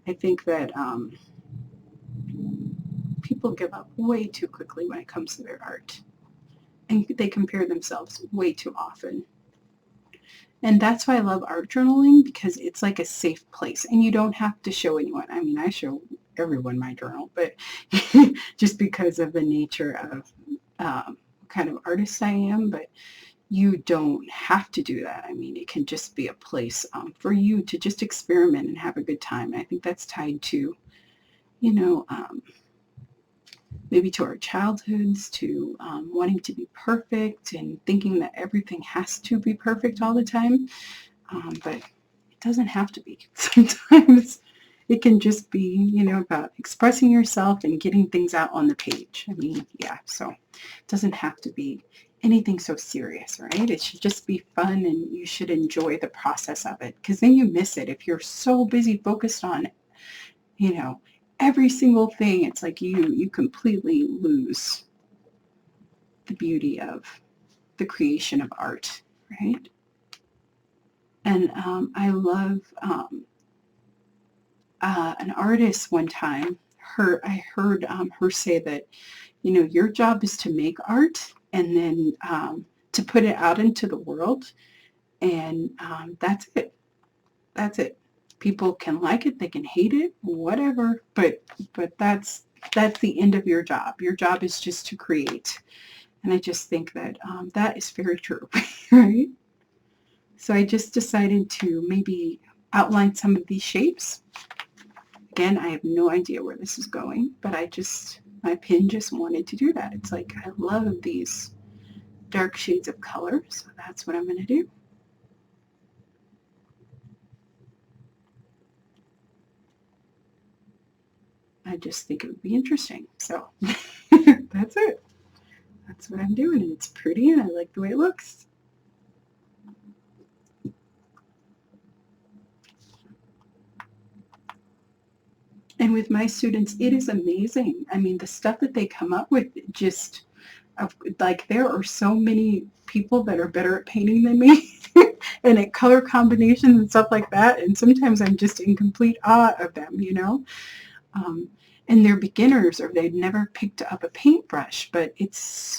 Speaker 1: I think that people give up way too quickly when it comes to their art, and they compare themselves way too often. And that's why I love art journaling, because it's like a safe place, and you don't have to show anyone. I mean, I show everyone my journal, but just because of the nature of kind of artist I am, but you don't have to do that. I mean, it can just be a place for you to just experiment and have a good time. And I think that's tied to, you know, maybe to our childhoods, to wanting to be perfect and thinking that everything has to be perfect all the time. But it doesn't have to be. Sometimes it can just be, about expressing yourself and getting things out on the page. I mean, yeah, so it doesn't have to be anything so serious, right? It should just be fun, and you should enjoy the process of it, because then you miss it. If you're so busy focused on, every single thing, it's like you completely lose the beauty of the creation of art, right? And I love an artist one time. I heard her say that, your job is to make art, and then to put it out into the world, and that's it. That's it. People can like it, they can hate it, whatever, but that's the end of your job. Your job is just to create. And I just think that that is very true, right? So I just decided to maybe outline some of these shapes. Again, I have no idea where this is going, but my pen just wanted to do that. It's like, I love these dark shades of color, so that's what I'm going to do. I just think it would be interesting. So that's it. That's what I'm doing, and it's pretty, and I like the way it looks. And with my students, it is amazing. I mean, the stuff that they come up with, just like, there are so many people that are better at painting than me and at color combinations and stuff like that. And sometimes I'm just in complete awe of them, and they're beginners, or they've never picked up a paintbrush, but it's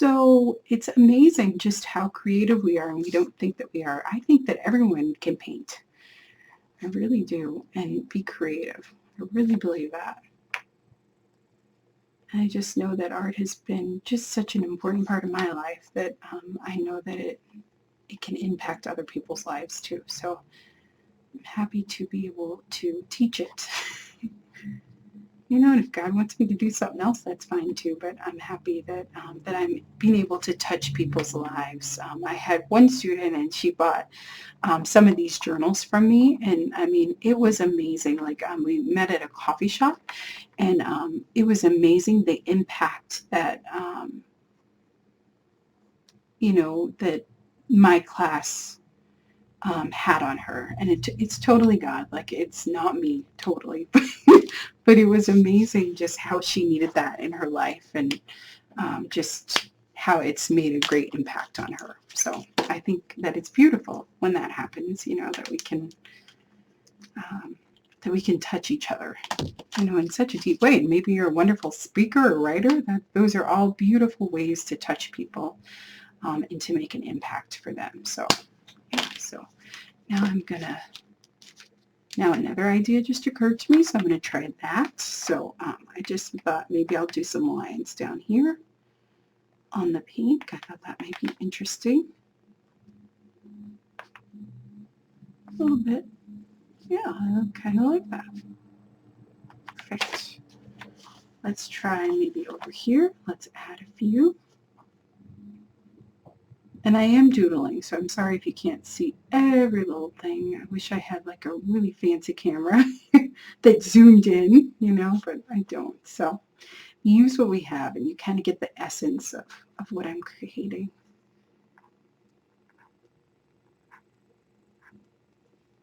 Speaker 1: amazing just how creative we are, and we don't think that we are. I think that everyone can paint. I really do, and be creative. I really believe that. And I just know that art has been just such an important part of my life that I know that it can impact other people's lives too. So I'm happy to be able to teach it. And if God wants me to do something else, that's fine too. But I'm happy that that I'm being able to touch people's lives. I had one student, and she bought some of these journals from me, and I mean, it was amazing. Like, we met at a coffee shop, and it was amazing the impact that that my class had on her. And it's totally God. Like, it's not me totally, but it was amazing just how she needed that in her life, and just how it's made a great impact on her. So I think that it's beautiful when that happens, that we can touch each other, in such a deep way. And maybe you're a wonderful speaker or writer. Those are all beautiful ways to touch people and to make an impact for them. So, yeah, so now another idea just occurred to me, so I'm going to try that. So I just thought maybe I'll do some lines down here on the pink. I thought that might be interesting. A little bit. Yeah, I kind of like that. Perfect. Let's try maybe over here. Let's add a few. And I am doodling, so I'm sorry if you can't see every little thing. I wish I had like a really fancy camera that zoomed in, but I don't. So use what we have and you kind of get the essence of what I'm creating.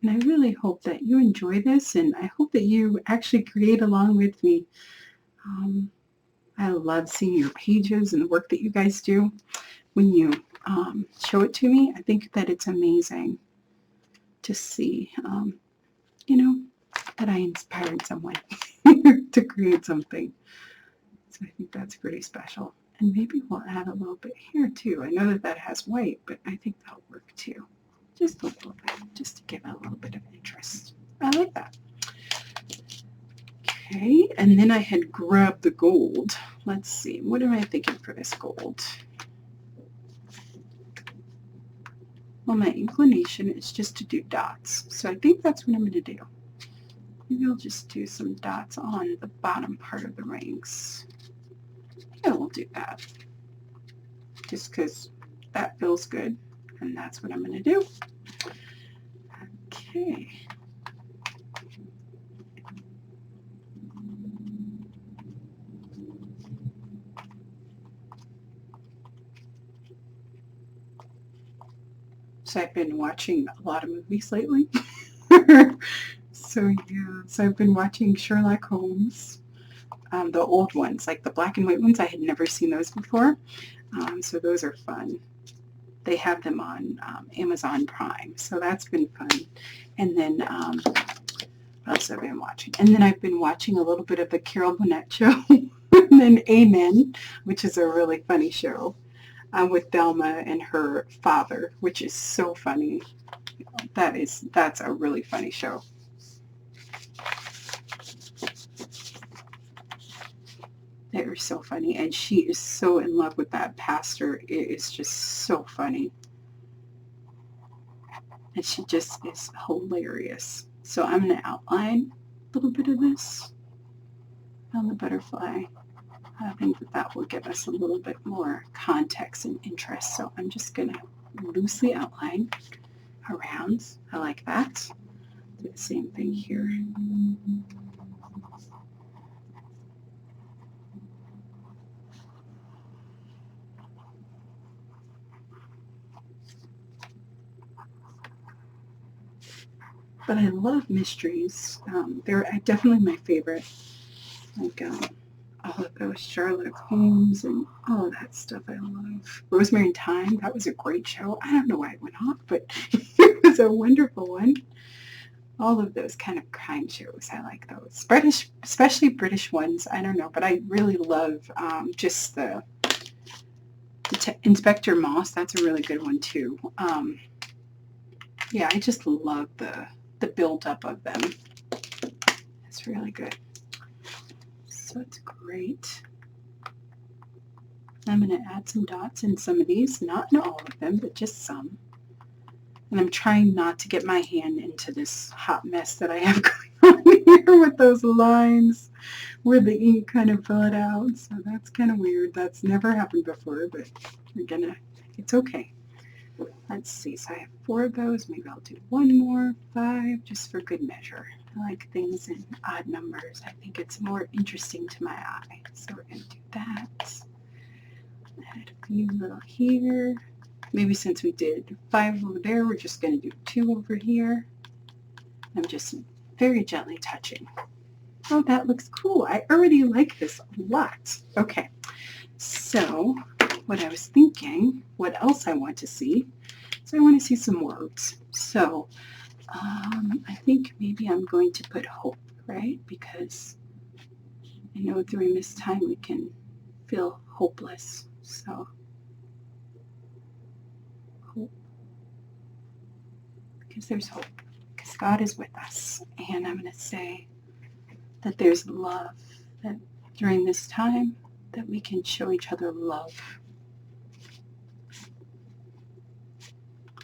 Speaker 1: And I really hope that you enjoy this, and I hope that you actually create along with me. I love seeing your pages and the work that you guys do. When you show it to me, I think that it's amazing to see, you know, that I inspired someone to create something. So I think that's pretty special. And maybe we'll add a little bit here too. I know that that has white, but I think that'll work too. Just a little bit, just to give it a little bit of interest. I like that. Okay, and then I had grabbed the gold. Let's see, what am I thinking for this gold? Well, my inclination is just to do dots. So I think that's what I'm going to do. Maybe I'll just do some dots on the bottom part of the rings. Yeah, we'll do that. Just because that feels good. And that's what I'm going to do. Okay. So I've been watching a lot of movies lately. So I've been watching Sherlock Holmes, the old ones, like the black and white ones. I had never seen those before, so those are fun. They have them on Amazon Prime, so that's been fun. And then what else have I been watching? And then I've been watching a little bit of the Carol Burnett show, and then Amen, which is a really funny show with Thelma and her father, which is so funny. That's a really funny show. They were so funny, and she is so in love with that pastor. It is just so funny, and she just is hilarious. So I'm going to outline a little bit of this on the butterfly. I think that that will give us a little bit more context and interest. So I'm just going to loosely outline around. I like that. Do the same thing here. But I love mysteries. They're definitely my favorite. Like all of those Sherlock Holmes and all of that stuff I love. Rosemary and Thyme, that was a great show. I don't know why it went off, but it was a wonderful one. All of those kind of crime shows, I like those. British, especially British ones, I don't know, but I really love just the Inspector Moss. That's a really good one too. Yeah, I just love the build-up of them. It's really good. So it's great. I'm going to add some dots in some of these, not in all of them, but just some. And I'm trying not to get my hand into this hot mess that I have going on here with those lines where the ink kind of bled out. So that's kind of weird. That's never happened before, but it's okay. Let's see, so I have 4 of those. Maybe I'll do 1 more, 5, just for good measure. I like things in odd numbers. I think it's more interesting to my eye. So we're going to do that. Add a few little here. Maybe since we did 5 over there, we're just going to do 2 over here. I'm just very gently touching. Oh, that looks cool. I already like this a lot. Okay, so what I was thinking, what else I want to see, so I want to see some words. So I think maybe I'm going to put hope, right? Because I know during this time we can feel hopeless. So hope, because there's hope, because God is with us. And I'm going to say that there's love, that during this time that we can show each other love.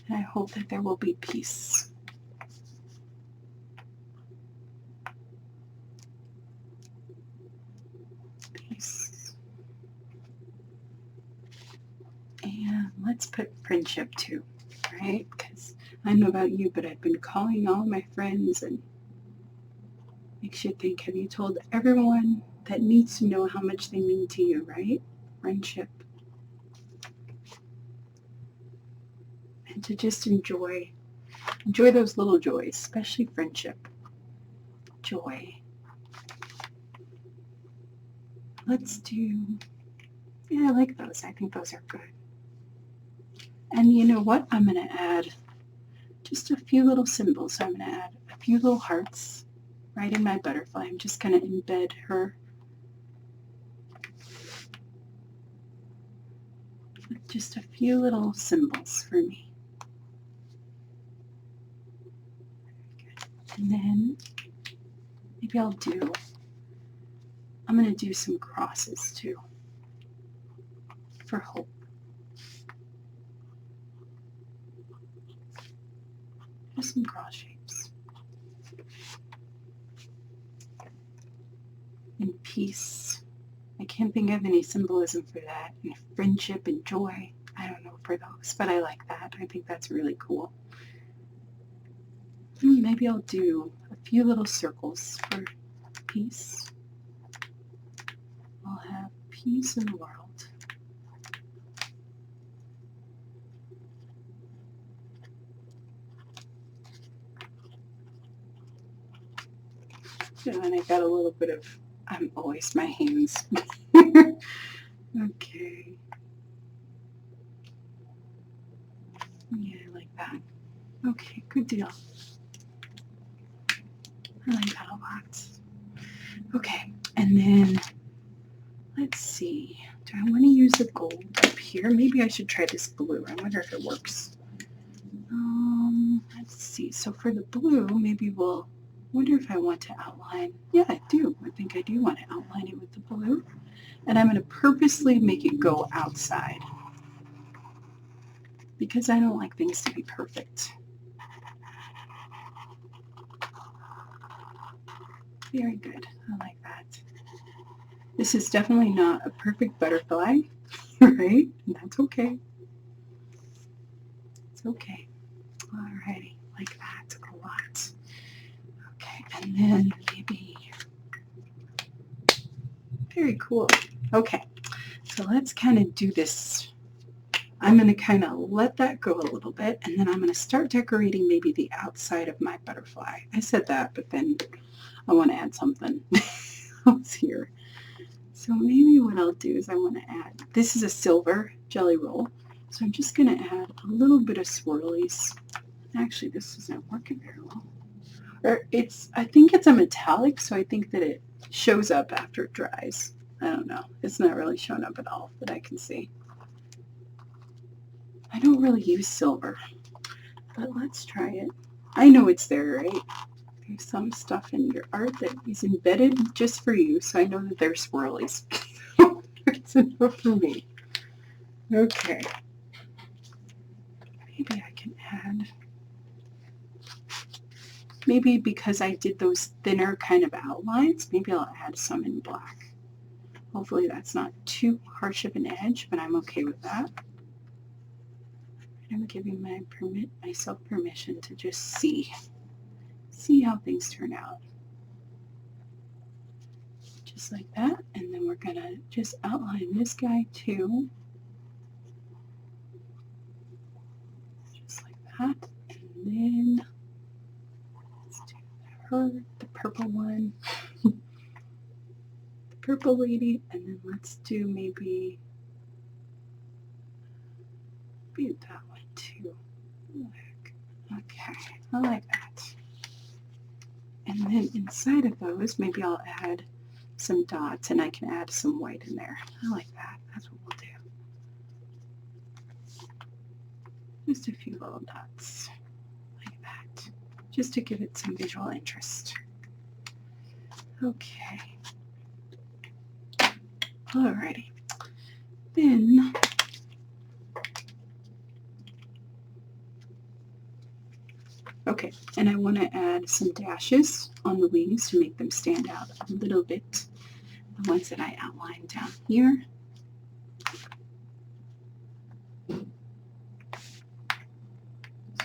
Speaker 1: And I hope that there will be peace. Peace. And let's put friendship too, right? Because I don't know about you, but I've been calling all my friends, and makes you think, have you told everyone that needs to know how much they mean to you, right? Friendship. And to just enjoy those little joys, especially friendship. Joy. Let's do, yeah, I like those. I think those are good. And you know what? I'm going to add just a few little symbols. So I'm going to add a few little hearts right in my butterfly. I'm just going to embed her with just a few little symbols for me. And then maybe I'm going to do some crosses too for hope. Just some cross shapes. And peace. I can't think of any symbolism for that. And friendship and joy. I don't know for those, but I like that. I think that's really cool. Maybe I'll do a few little circles for peace. I'll have peace in the world. And I got a little bit of, I'm always my hands. Okay. Yeah, I like that. Okay, good deal. I like that a lot. Okay, and then let's see. Do I want to use the gold up here? Maybe I should try this blue. I wonder if it works. Let's see. So for the blue, maybe we'll wonder if I want to outline. Yeah, I do. I think I do want to outline it with the blue. And I'm going to purposely make it go outside because I don't like things to be perfect. Very good. I like that. This is definitely not a perfect butterfly, right? And that's okay. It's okay. Alrighty, like that a lot. Okay, and then maybe, very cool. Okay, so let's kind of do this. I'm going to kind of let that go a little bit, and then I'm going to start decorating maybe the outside of my butterfly. I said that, but then I want to add something else here. So maybe what I'll do is I want to add, this is a silver jelly roll, so I'm just going to add a little bit of swirlies. Actually, this isn't working very well. Or I think it's a metallic, so I think that it shows up after it dries. I don't know. It's not really showing up at all that I can see. I don't really use silver, but let's try it. I know it's there, right? There's some stuff in your art that is embedded just for you, so I know that they're swirlies. It's enough for me. Okay. Maybe I can add, maybe because I did those thinner kind of outlines, maybe I'll add some in black. Hopefully that's not too harsh of an edge, but I'm okay with that. I'm giving myself permission to just see how things turn out. Just like that, and then we're gonna just outline this guy too. Just like that, and then let's do her, the purple one, the purple lady, and then let's do maybe that one too. Okay, I like that. And then inside of those, maybe I'll add some dots, and I can add some white in there. I like that. That's what we'll do. Just a few little dots like that, just to give it some visual interest. Okay. Alrighty. Then okay, and I want to add some dashes on the wings to make them stand out a little bit. The ones that I outlined down here. So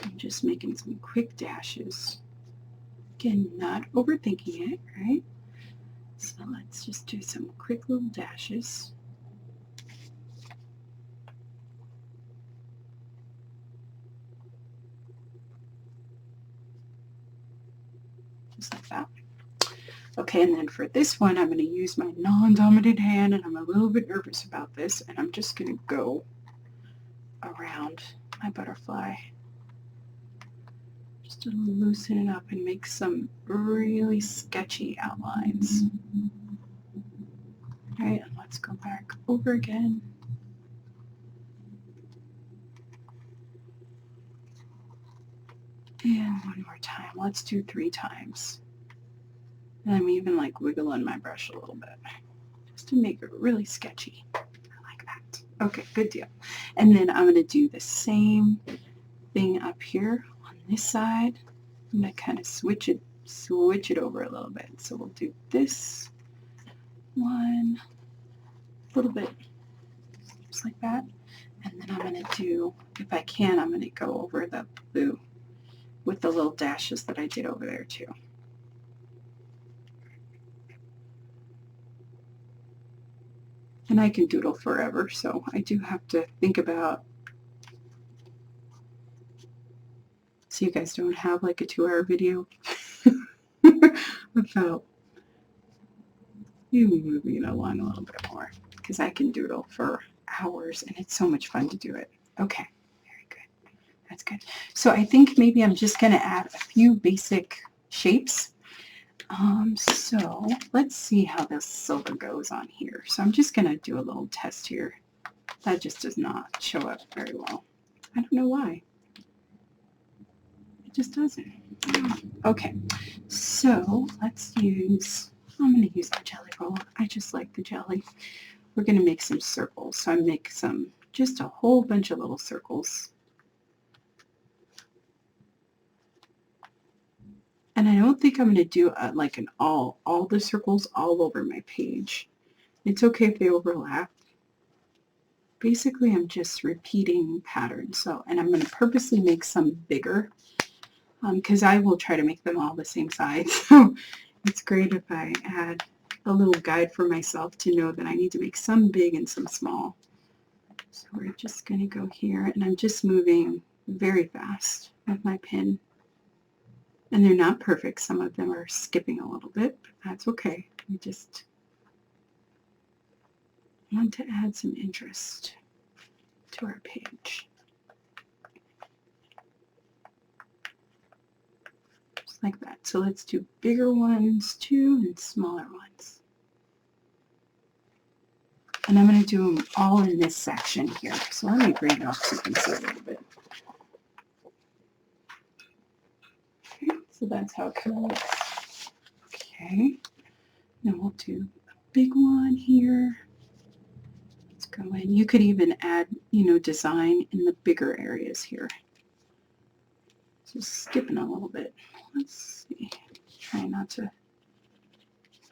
Speaker 1: I'm just making some quick dashes. Again, not overthinking it, right? So let's just do some quick little dashes. Just like that. Okay, and then for this one, I'm going to use my non-dominant hand, and I'm a little bit nervous about this, and I'm just going to go around my butterfly. Just to loosen it up and make some really sketchy outlines. All right, and let's go back over again. And one more time. Let's do 3 times. And I'm even like wiggling my brush a little bit just to make it really sketchy. I like that. Okay, good deal. And then I'm going to do the same thing up here on this side. I'm going to kind of switch it over a little bit. So we'll do this one a little bit just like that. And then I'm going to do, if I can, I'm going to go over the blue with the little dashes that I did over there too. And I can doodle forever, so I do have to think about, so you guys don't have like a 2-hour video about you moving it along a little bit more, because I can doodle for hours and it's so much fun to do it. Okay, very good. That's good. So I think maybe I'm just going to add a few basic shapes. So let's see how this silver goes on here. So I'm just going to do a little test here. That just does not show up very well. I don't know why. It just doesn't. Okay, so let's use, I'm going to use the jelly roll. I just like the jelly. We're going to make some circles. So I make some, just a whole bunch of little circles. And I don't think I'm going to do like an all the circles all over my page. It's okay if they overlap. Basically, I'm just repeating patterns. So, and I'm going to purposely make some bigger because I will try to make them all the same size. So it's great if I add a little guide for myself to know that I need to make some big and some small. So we're just going to go here, and I'm just moving very fast with my pen. And they're not perfect. Some of them are skipping a little bit, but that's okay. We just want to add some interest to our page. Just like that. So let's do bigger ones too and smaller ones. And I'm going to do them all in this section here. So let me bring it up so you can see a little bit. Okay, so that's how it kind of looks. Okay, then we'll do a big one here. Let's go in. You could even add, design in the bigger areas here. Just skipping a little bit. Let's see. Try not to.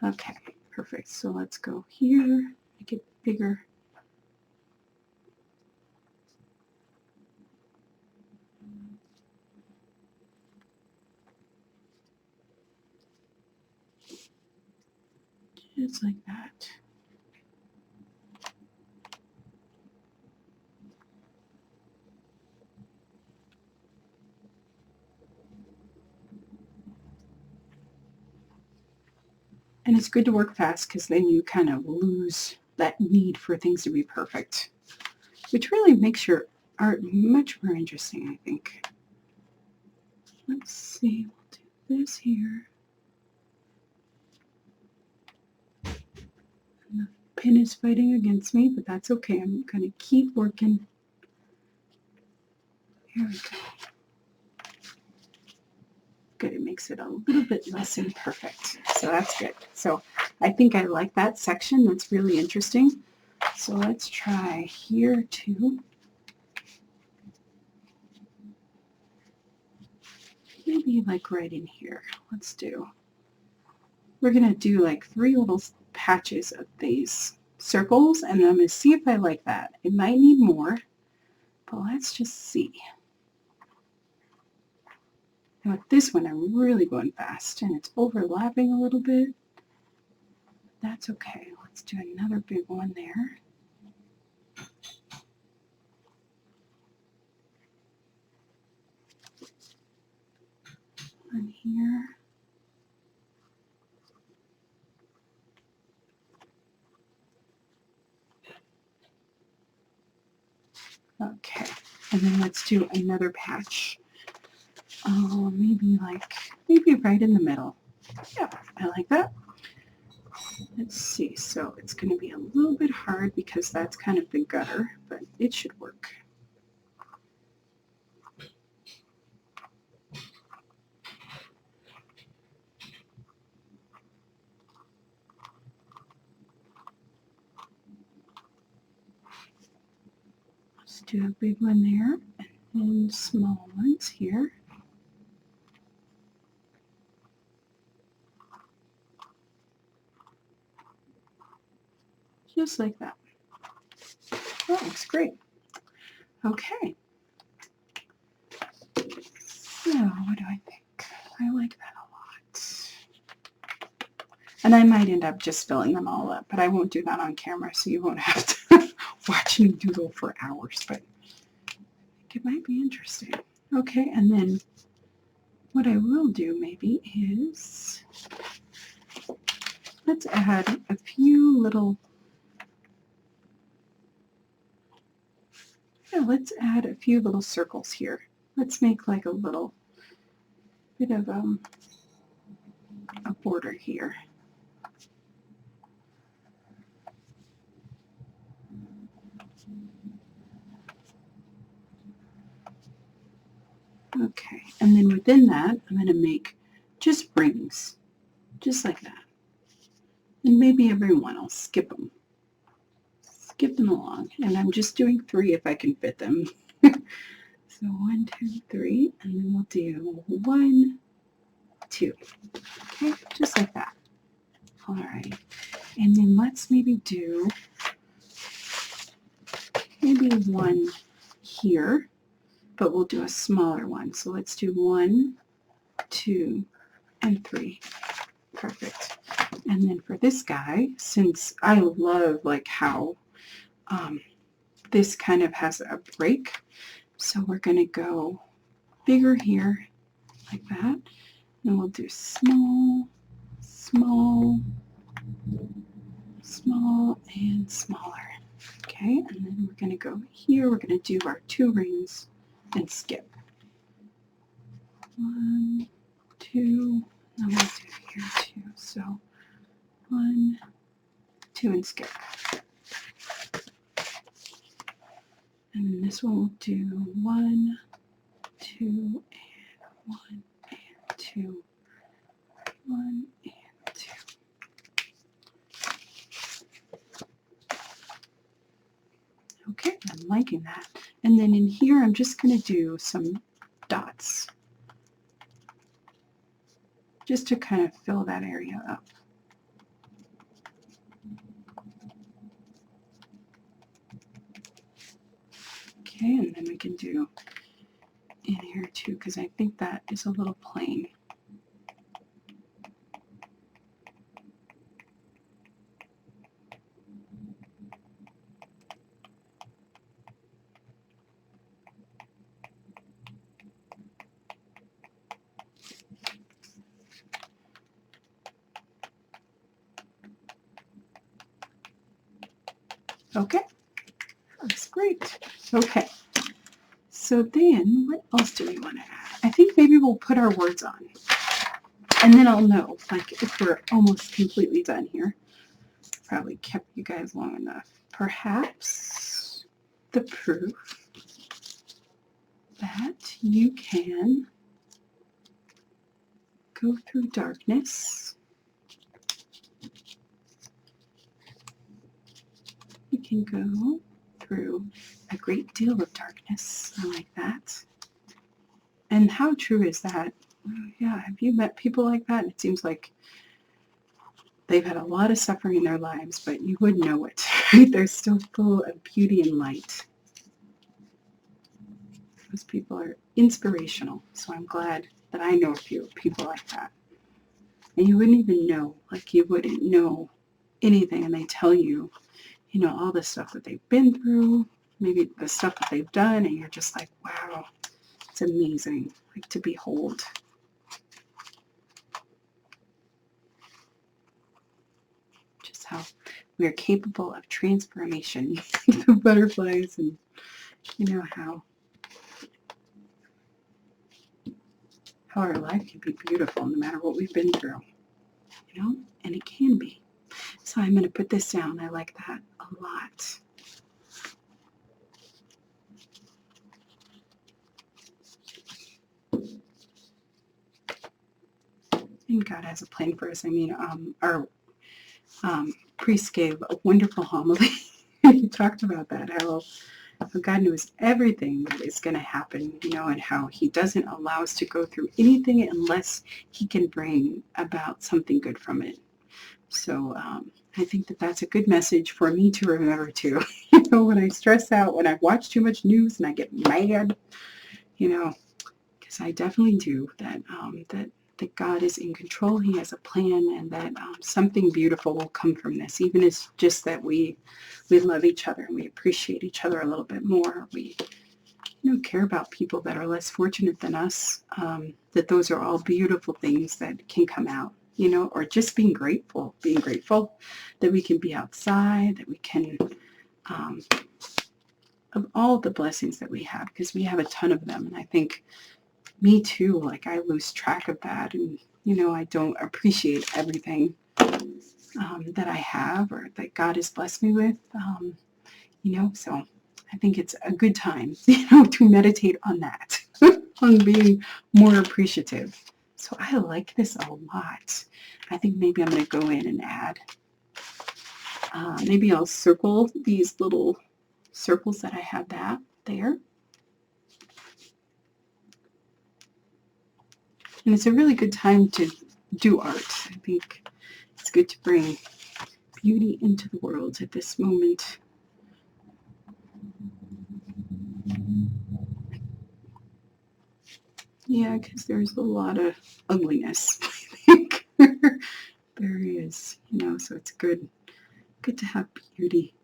Speaker 1: Okay, perfect. So let's go here. Make it bigger. Just like that. And it's good to work fast because then you kind of lose that need for things to be perfect, which really makes your art much more interesting, I think. Let's see, we'll do this here. And the pen is fighting against me, but that's okay. I'm going to keep working. Here we go. Good, it makes it a little bit less imperfect. So that's good. So I think I like that section. That's really interesting. So let's try here too. Maybe like right in here. We're going to do like 3 little patches of these circles, and I'm going to see if I like that. It might need more, but let's just see. And with this one, I'm really going fast, and it's overlapping a little bit. that's okay. Let's do another big one there. One here. Okay, and then let's do another patch. Oh, maybe right in the middle. Yeah, I like that. Let's see, so it's going to be a little bit hard because that's kind of the gutter, but it should work. Let's do a big one there and small ones here. Just like that. That looks great. Okay. So, what do I think? I like that a lot. And I might end up just filling them all up, but I won't do that on camera, so you won't have to watch me doodle for hours, but I think it might be interesting. Okay, and then what I will do maybe is let's add a few little, circles here. Let's make like a little bit of a border here. Okay, and then within that, I'm going to make just rings, just like that. And maybe everyone I'll skip them. Skip them along. And I'm just doing 3 if I can fit them. So 1, 2, 3, and then we'll do 1, 2. Okay, just like that. All right. And then let's maybe do one here, but we'll do a smaller one. So let's do 1, 2, and 3. Perfect. And then for this guy, since I love like how this kind of has a break, so we're going to go bigger here like that. And we'll do small, small, small, and smaller. Okay, and then we're going to go here. We're going to do our 2 rings and skip. 1, 2, and we'll do here too. So 1, 2, and skip. And then this one we'll do 1, 2, and 1, and 2, 1, and 2. Okay, I'm liking that. And then in here, I'm just going to do some dots, just to kind of fill that area up. Okay, and then we can do in here too, because I think that is a little plain. Okay, that's great. Okay, so then what else do we want to add? I think maybe we'll put our words on, and then I'll know like if we're almost completely done here. Probably kept you guys long enough. Perhaps the proof that you can go through darkness. You can go through a great deal of darkness. I like that. And how true is that? Yeah, have you met people like that? It seems like they've had a lot of suffering in their lives, but you wouldn't know it. They're still full of beauty and light. Those people are inspirational, so I'm glad that I know a few people like that. And you wouldn't even know, like you wouldn't know anything, and they tell you, you know, all the stuff that they've been through, maybe the stuff that they've done, and you're just like, wow, it's amazing, like, to behold. Just how we are capable of transformation through butterflies, and you know how our life can be beautiful no matter what we've been through, you know, and it can be. So I'm going to put this down. I like that a lot. And God has a plan for us. I mean, our priest gave a wonderful homily. He talked about that, how God knows everything that is going to happen, you know, and how he doesn't allow us to go through anything unless he can bring about something good from it. So I think that that's a good message for me to remember too. You know, when I stress out, when I watch too much news and I get mad, you know, because I definitely do, that that God is in control. He has a plan, and that something beautiful will come from this. Even it's just that we love each other and we appreciate each other a little bit more. We, you know, care about people that are less fortunate than us. That those are all beautiful things that can come out. You know, or just being grateful that we can be outside, that we can, of all the blessings that we have, because we have a ton of them. And I think me too, like, I lose track of that, and, you know, I don't appreciate everything that I have or that God has blessed me with, you know, so I think it's a good time, you know, to meditate on that, on being more appreciative. So I like this a lot. I think maybe I'm going to go in and add, maybe I'll circle these little circles that I have that there. And it's a really good time to do art. I think it's good to bring beauty into the world at this moment. Yeah, because there's a lot of ugliness, I think. There is, you know, so it's good to have beauty.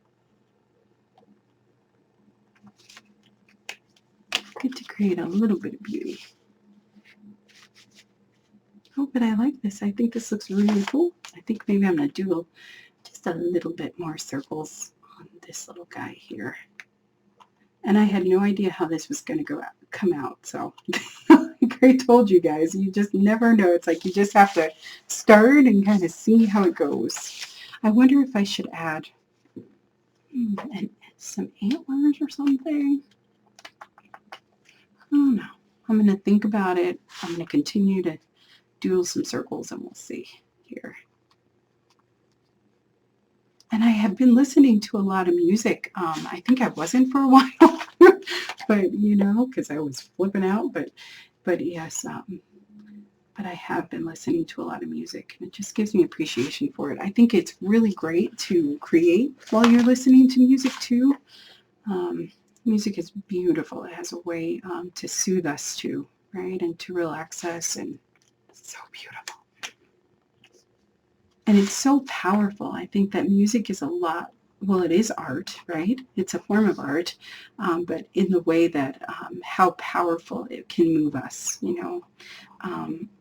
Speaker 1: Good to create a little bit of beauty. Oh, but I like this. I think this looks really cool. I think maybe I'm going to do just a little bit more circles on this little guy here. And I had no idea how this was going to come out. So like I told you guys, you just never know. It's like you just have to start and kind of see how it goes. I wonder if I should add some antlers or something. I don't know. I'm going to think about it. I'm going to continue to do some circles, and we'll see here. And I have been listening to a lot of music. I think I wasn't for a while, but, you know, because I was flipping out. But yes, but I have been listening to a lot of music, and it just gives me appreciation for it. I think it's really great to create while you're listening to music too. Music is beautiful. It has a way to soothe us too, right? And to relax us, and it's so beautiful. And it's so powerful. I think that music is a lot, well, it is art, right? It's a form of art, but in the way that how powerful it can move us, you know.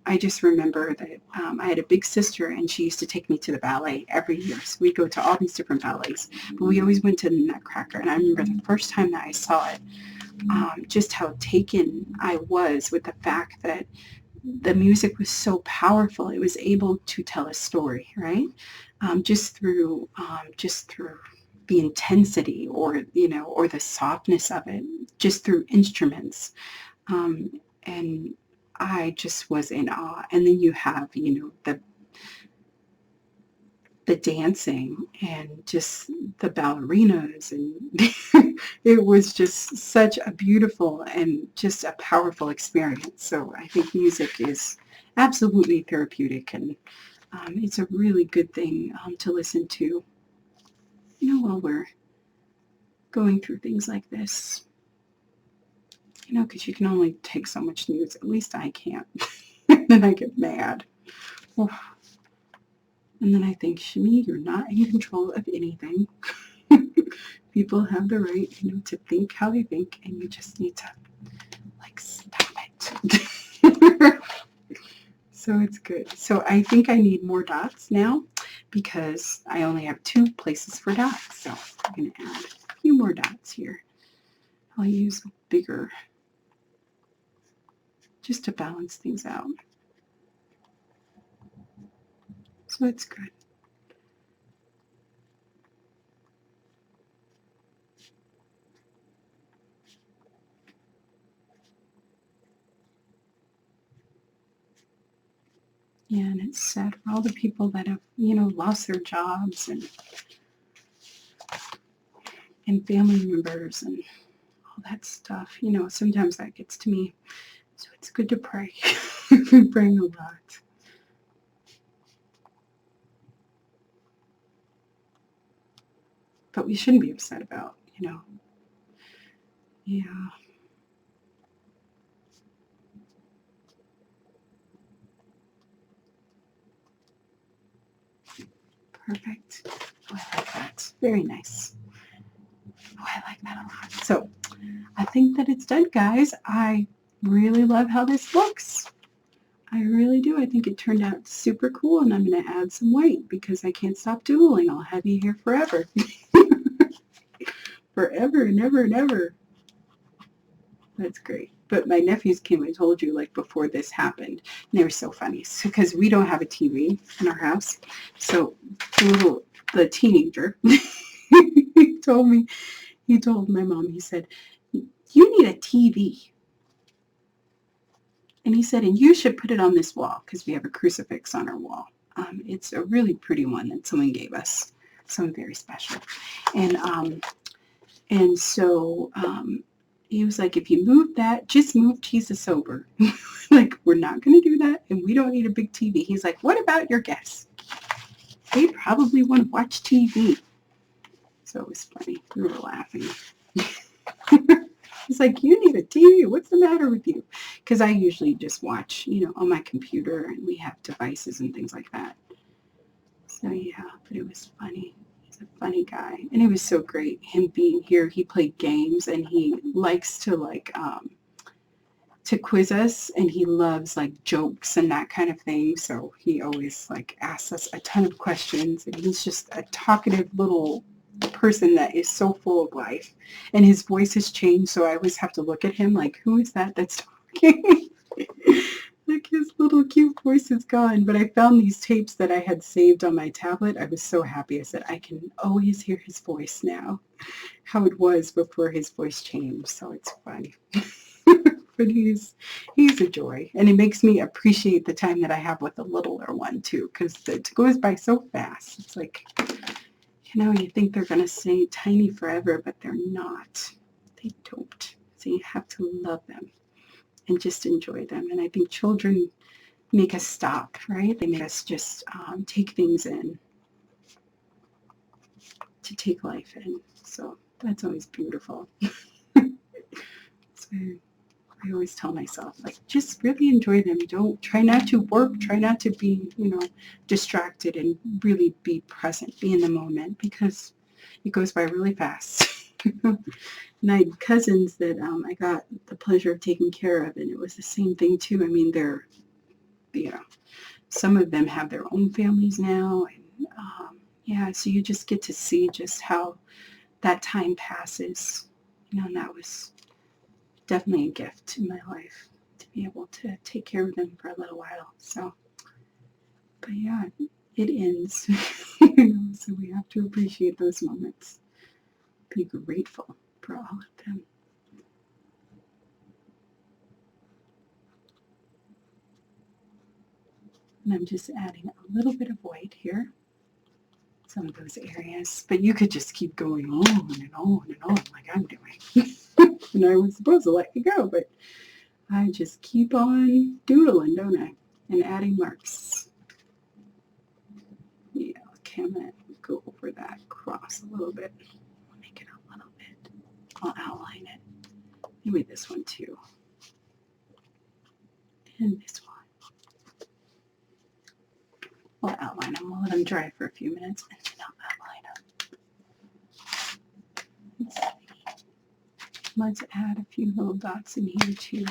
Speaker 1: I just remember that I had a big sister, and she used to take me to the ballet every year. So we'd go to all these different ballets, but we always went to the Nutcracker. And I remember the first time that I saw it, just how taken I was with the fact that the music was so powerful. It was able to tell a story, right? Just through the intensity, or, you know, or the softness of it, just through instruments. And I just was in awe. And then you have, you know, the dancing and just the ballerinas, and it was just such a beautiful and just a powerful experience. So I think music is absolutely therapeutic, and it's a really good thing to listen to, you know, while we're going through things like this, you know, because you can only take so much news. At least I can't. Then I get mad. Oof. And then I think, Shmi, you're not in control of anything. People have the right, to think how they think, and you just need to, like, stop it. So it's good. So I think I need more dots now because I only have 2 places for dots. So I'm going to add a few more dots here. I'll use bigger just to balance things out. So it's good. Yeah, and it's sad for all the people that have, lost their jobs and family members and all that stuff. Sometimes that gets to me. So it's good to pray. We're praying a lot. But we shouldn't be upset about, Yeah. Perfect. Oh, I like that. Very nice. Oh, I like that a lot. So I think that it's done, guys. I really love how this looks. I really do. I think it turned out super cool, and I'm going to add some white because I can't stop doodling. I'll have you here forever. Forever and ever and ever. That's great. But my nephews came, I told you, like before this happened. And they were so funny because we don't have a TV in our house. So the teenager, he told my mom, he said, you need a TV. And he said, and you should put it on this wall because we have a crucifix on our wall. It's a really pretty one that someone gave us, someone very special. And so he was like, if you move that, just move Jesus over. Like, we're not going to do that, and we don't need a big TV. He's like, what about your guests? They probably want to watch TV. So it was funny. We were laughing. He's like, you need a TV. What's the matter with you? Because I usually just watch, on my computer, and we have devices and things like that. So yeah, but it was funny. He's a funny guy, and it was so great him being here. He played games, and he likes to to quiz us, and he loves like jokes and that kind of thing. So he always like asks us a ton of questions, and he's just a talkative little person that is so full of life, and his voice has changed, so I always have to look at him like, who is that that's talking? Like, his little cute voice is gone. But I found these tapes that I had saved on my tablet. I was so happy. I said, I can always hear his voice now, how it was before his voice changed. So it's funny. But he's a joy, and it makes me appreciate the time that I have with the littler one too, because it goes by so fast. It's like, you think they're going to stay tiny forever, but they're not. They don't. So you have to love them and just enjoy them. And I think children make us stop, right? They make us just take things in, to take life in. So that's always beautiful. So I always tell myself, like, just really enjoy them. Don't try not to work, try not to be, distracted, and really be present, be in the moment, because it goes by really fast. And I had cousins that I got the pleasure of taking care of, and it was the same thing too. I mean, they're, some of them have their own families now, and yeah, so you just get to see just how that time passes, and that was definitely a gift in my life to be able to take care of them for a little while. So, but yeah, it ends, so we have to appreciate those moments, be grateful for all of them. And I'm just adding a little bit of white here, some of those areas, but you could just keep going on and on and on like I'm doing. And I was supposed to let you go, but I just keep on doodling, don't I? And adding marks. Yeah, okay, I'm going to go over that cross a little bit. I'll make it a little bit. I'll outline it. Maybe this one too. And this one. We'll outline them. We'll let them dry for a few minutes and then I'll outline them. Let's add a few little dots in here too.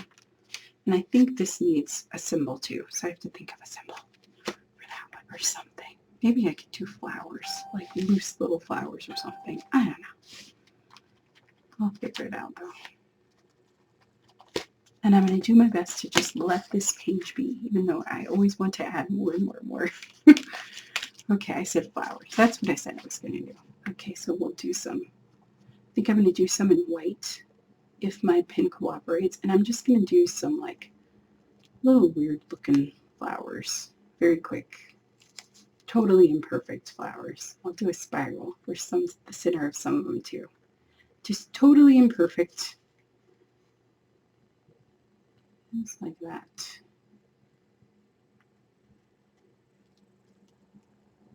Speaker 1: And I think this needs a symbol too, so I have to think of a symbol for that one or something. Maybe I could do flowers, like loose little flowers or something. I don't know. I'll figure it out though. And I'm going to do my best to just let this page be, even though I always want to add more and more and more. Okay, I said flowers. That's what I said I was going to do. Okay, so we'll do some, I think I'm going to do some in white if my pen cooperates. And I'm just going to do some like little weird looking flowers. Very quick. Totally imperfect flowers. I'll do a spiral for the center of some of them too. Just totally imperfect. Just like that.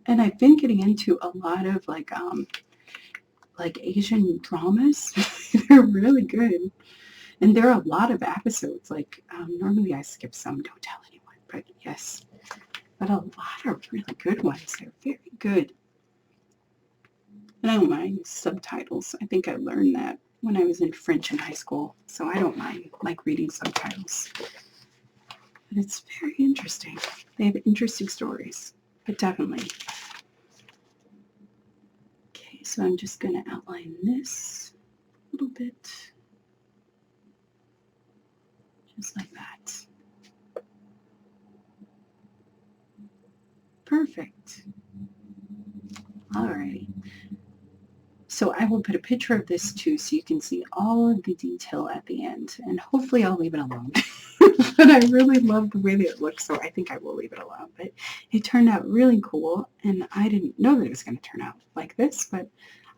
Speaker 1: And I've been getting into a lot of like Asian dramas. They're really good. And there are a lot of episodes. Like normally I skip some, don't tell anyone, but yes. But a lot of really good ones. They're very good. And I don't mind subtitles. I think I learned that when I was in French in high school. So I don't mind like reading subtitles. But it's very interesting. They have interesting stories. But definitely. Okay, so I'm just going to outline this a little bit. Just like that. Perfect. Alrighty. So I will put a picture of this too so you can see all of the detail at the end. And hopefully I'll leave it alone. But I really love the way that it looks, so I think I will leave it alone. But it turned out really cool, and I didn't know that it was going to turn out like this, but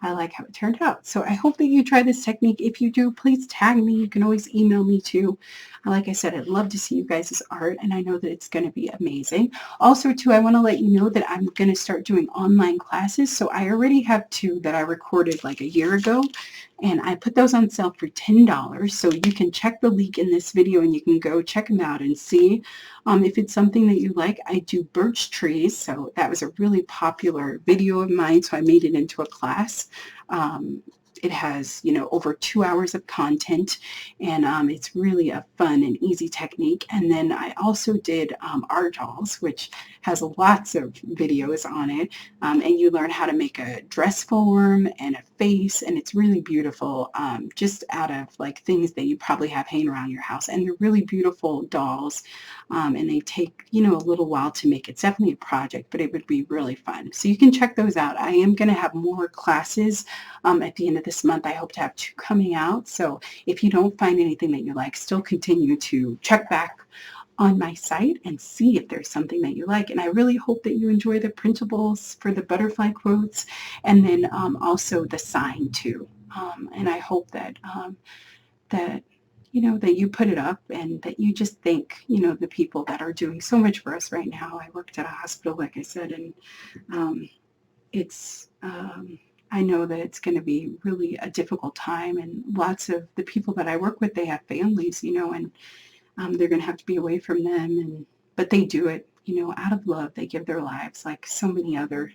Speaker 1: I like how it turned out. So I hope that you try this technique. If you do, please tag me. You can always email me too. Like I said, I'd love to see you guys' art, and I know that it's going to be amazing. Also, too, I want to let you know that I'm going to start doing online classes. So I already have 2 that I recorded like a year ago, and I put those on sale for $10. So you can check the link in this video, and you can go check them out and see if it's something that you like. I do birch trees, so that was a really popular video of mine, so I made it into a class. It has, over 2 hours of content, and it's really a fun and easy technique. And then I also did art dolls, which has lots of videos on it, and you learn how to make a dress form and a face, and it's really beautiful, just out of like things that you probably have hanging around your house. And they're really beautiful dolls, and they take, a little while to make. It's definitely a project, but it would be really fun. So you can check those out. I am going to have more classes at the end of this month. I hope to have 2 coming out. So if you don't find anything that you like, still continue to check back on my site and see if there's something that you like. And I really hope that you enjoy the printables for the butterfly quotes, and then also the sign too. And I hope that that you put it up, and that you just thank, the people that are doing so much for us right now. I worked at a hospital, like I said, and it's I know that it's going to be really a difficult time, and lots of the people that I work with, they have families, and they're going to have to be away from them, but they do it, out of love. They give their lives like so many other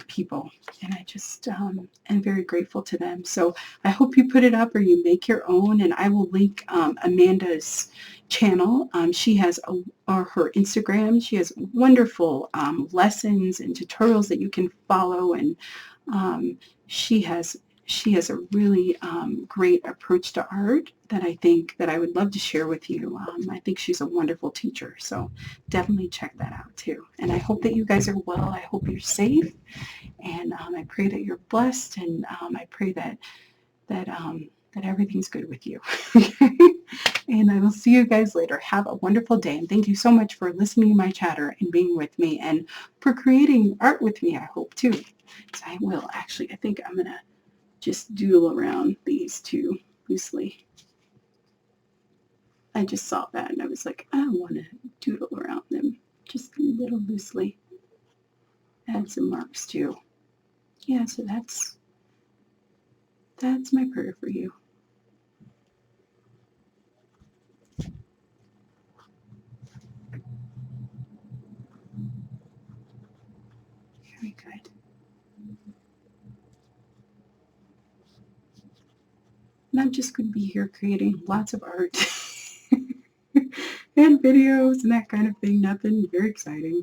Speaker 1: people, and I just am very grateful to them. So I hope you put it up or you make your own, and I will link Amanda's channel. She has her Instagram. She has wonderful lessons and tutorials that you can follow, and she has a really great approach to art that I think that I would love to share with you. I think she's a wonderful teacher, so definitely check that out too. And I hope that you guys are well. I hope you're safe, and I pray that you're blessed, and I pray that everything's good with you. And I will see you guys later. Have a wonderful day, and thank you so much for listening to my chatter and being with me, and for creating art with me, I hope too. So I will actually, I think I'm gonna just doodle around these 2 loosely. I just saw that and I was like, I want to doodle around them just a little loosely. Add some marks too. Yeah, so that's my prayer for you. I'm just going to be here creating lots of art and videos and that kind of thing. Nothing very exciting.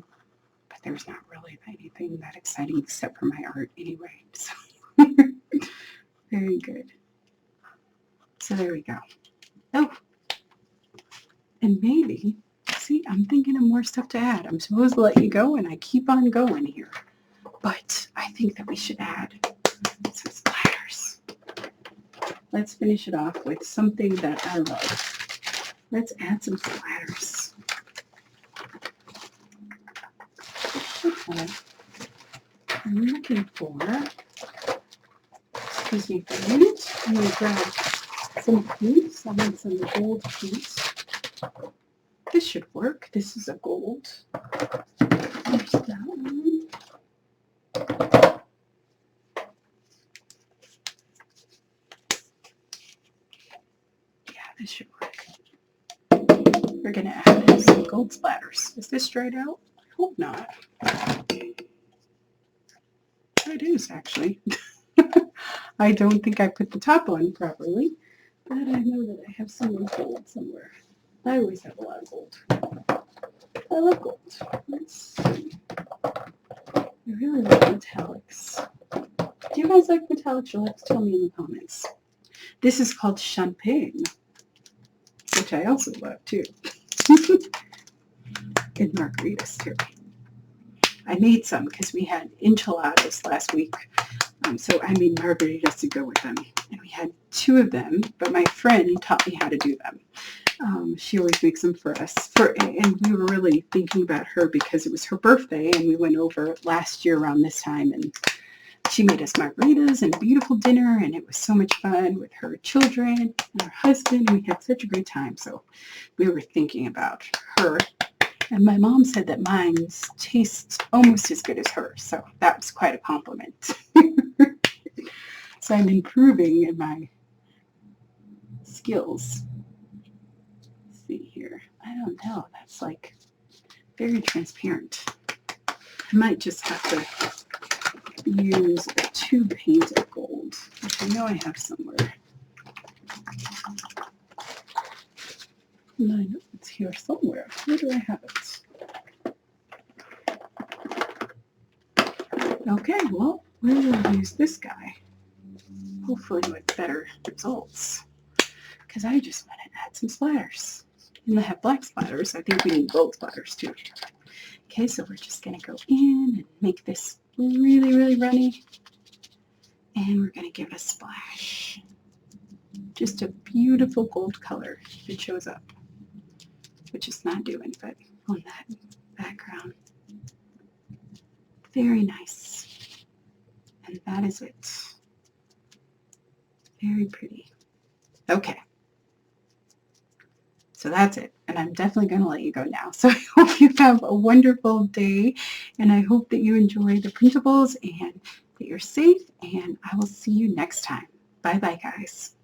Speaker 1: But there's not really anything that exciting except for my art anyway. So very good. So there we go. Oh, and maybe, see, I'm thinking of more stuff to add. I'm supposed to let you go, and I keep on going here. But I think that we should add some splatters. Let's finish it off with something that I love. Let's add some splatters. Okay. I'm looking for, excuse me for a minute, I'm going to grab some paints. I want some gold paints. This should work. This is a gold. There's that one. Yeah, this should work. We're going to add some gold splatters. Is this dried out? I hope not. It is, actually. I don't think I put the top on properly, but I know that I have some gold somewhere. I always have a lot of gold. I love gold. Let's see. I really like metallics. Do you guys like metallics? You'll have to tell me in the comments. This is called champagne, which I also love too. And margaritas too. I made some because we had enchiladas last week. So I made margaritas to go with them. And we had 2 of them, but my friend taught me how to do them. She always makes them for us. And we were really thinking about her because it was her birthday, and we went over last year around this time, and she made us margaritas and a beautiful dinner, and it was so much fun with her children and her husband, and we had such a great time. So we were thinking about her. And my mom said that mine's tastes almost as good as hers, so that was quite a compliment. So I'm improving in my skills. Let's see here. I don't know. That's like very transparent. I might just have to use a tube paint of gold, which I know I have somewhere. And I know it's here somewhere. Where do I have it? Okay, well, we will use this guy. Hopefully with better results. Because I just want to add some splatters. And I have black splatters. I think we need gold splatters too. Okay, so we're just going to go in and make this really, really runny. And we're going to give it a splash. Just a beautiful gold color if it shows up. Which it's not doing, but on that background. Very nice. And that is it. Very pretty. Okay. So that's it. And I'm definitely going to let you go now. So I hope you have a wonderful day. And I hope that you enjoy the printables and that you're safe. And I will see you next time. Bye-bye, guys.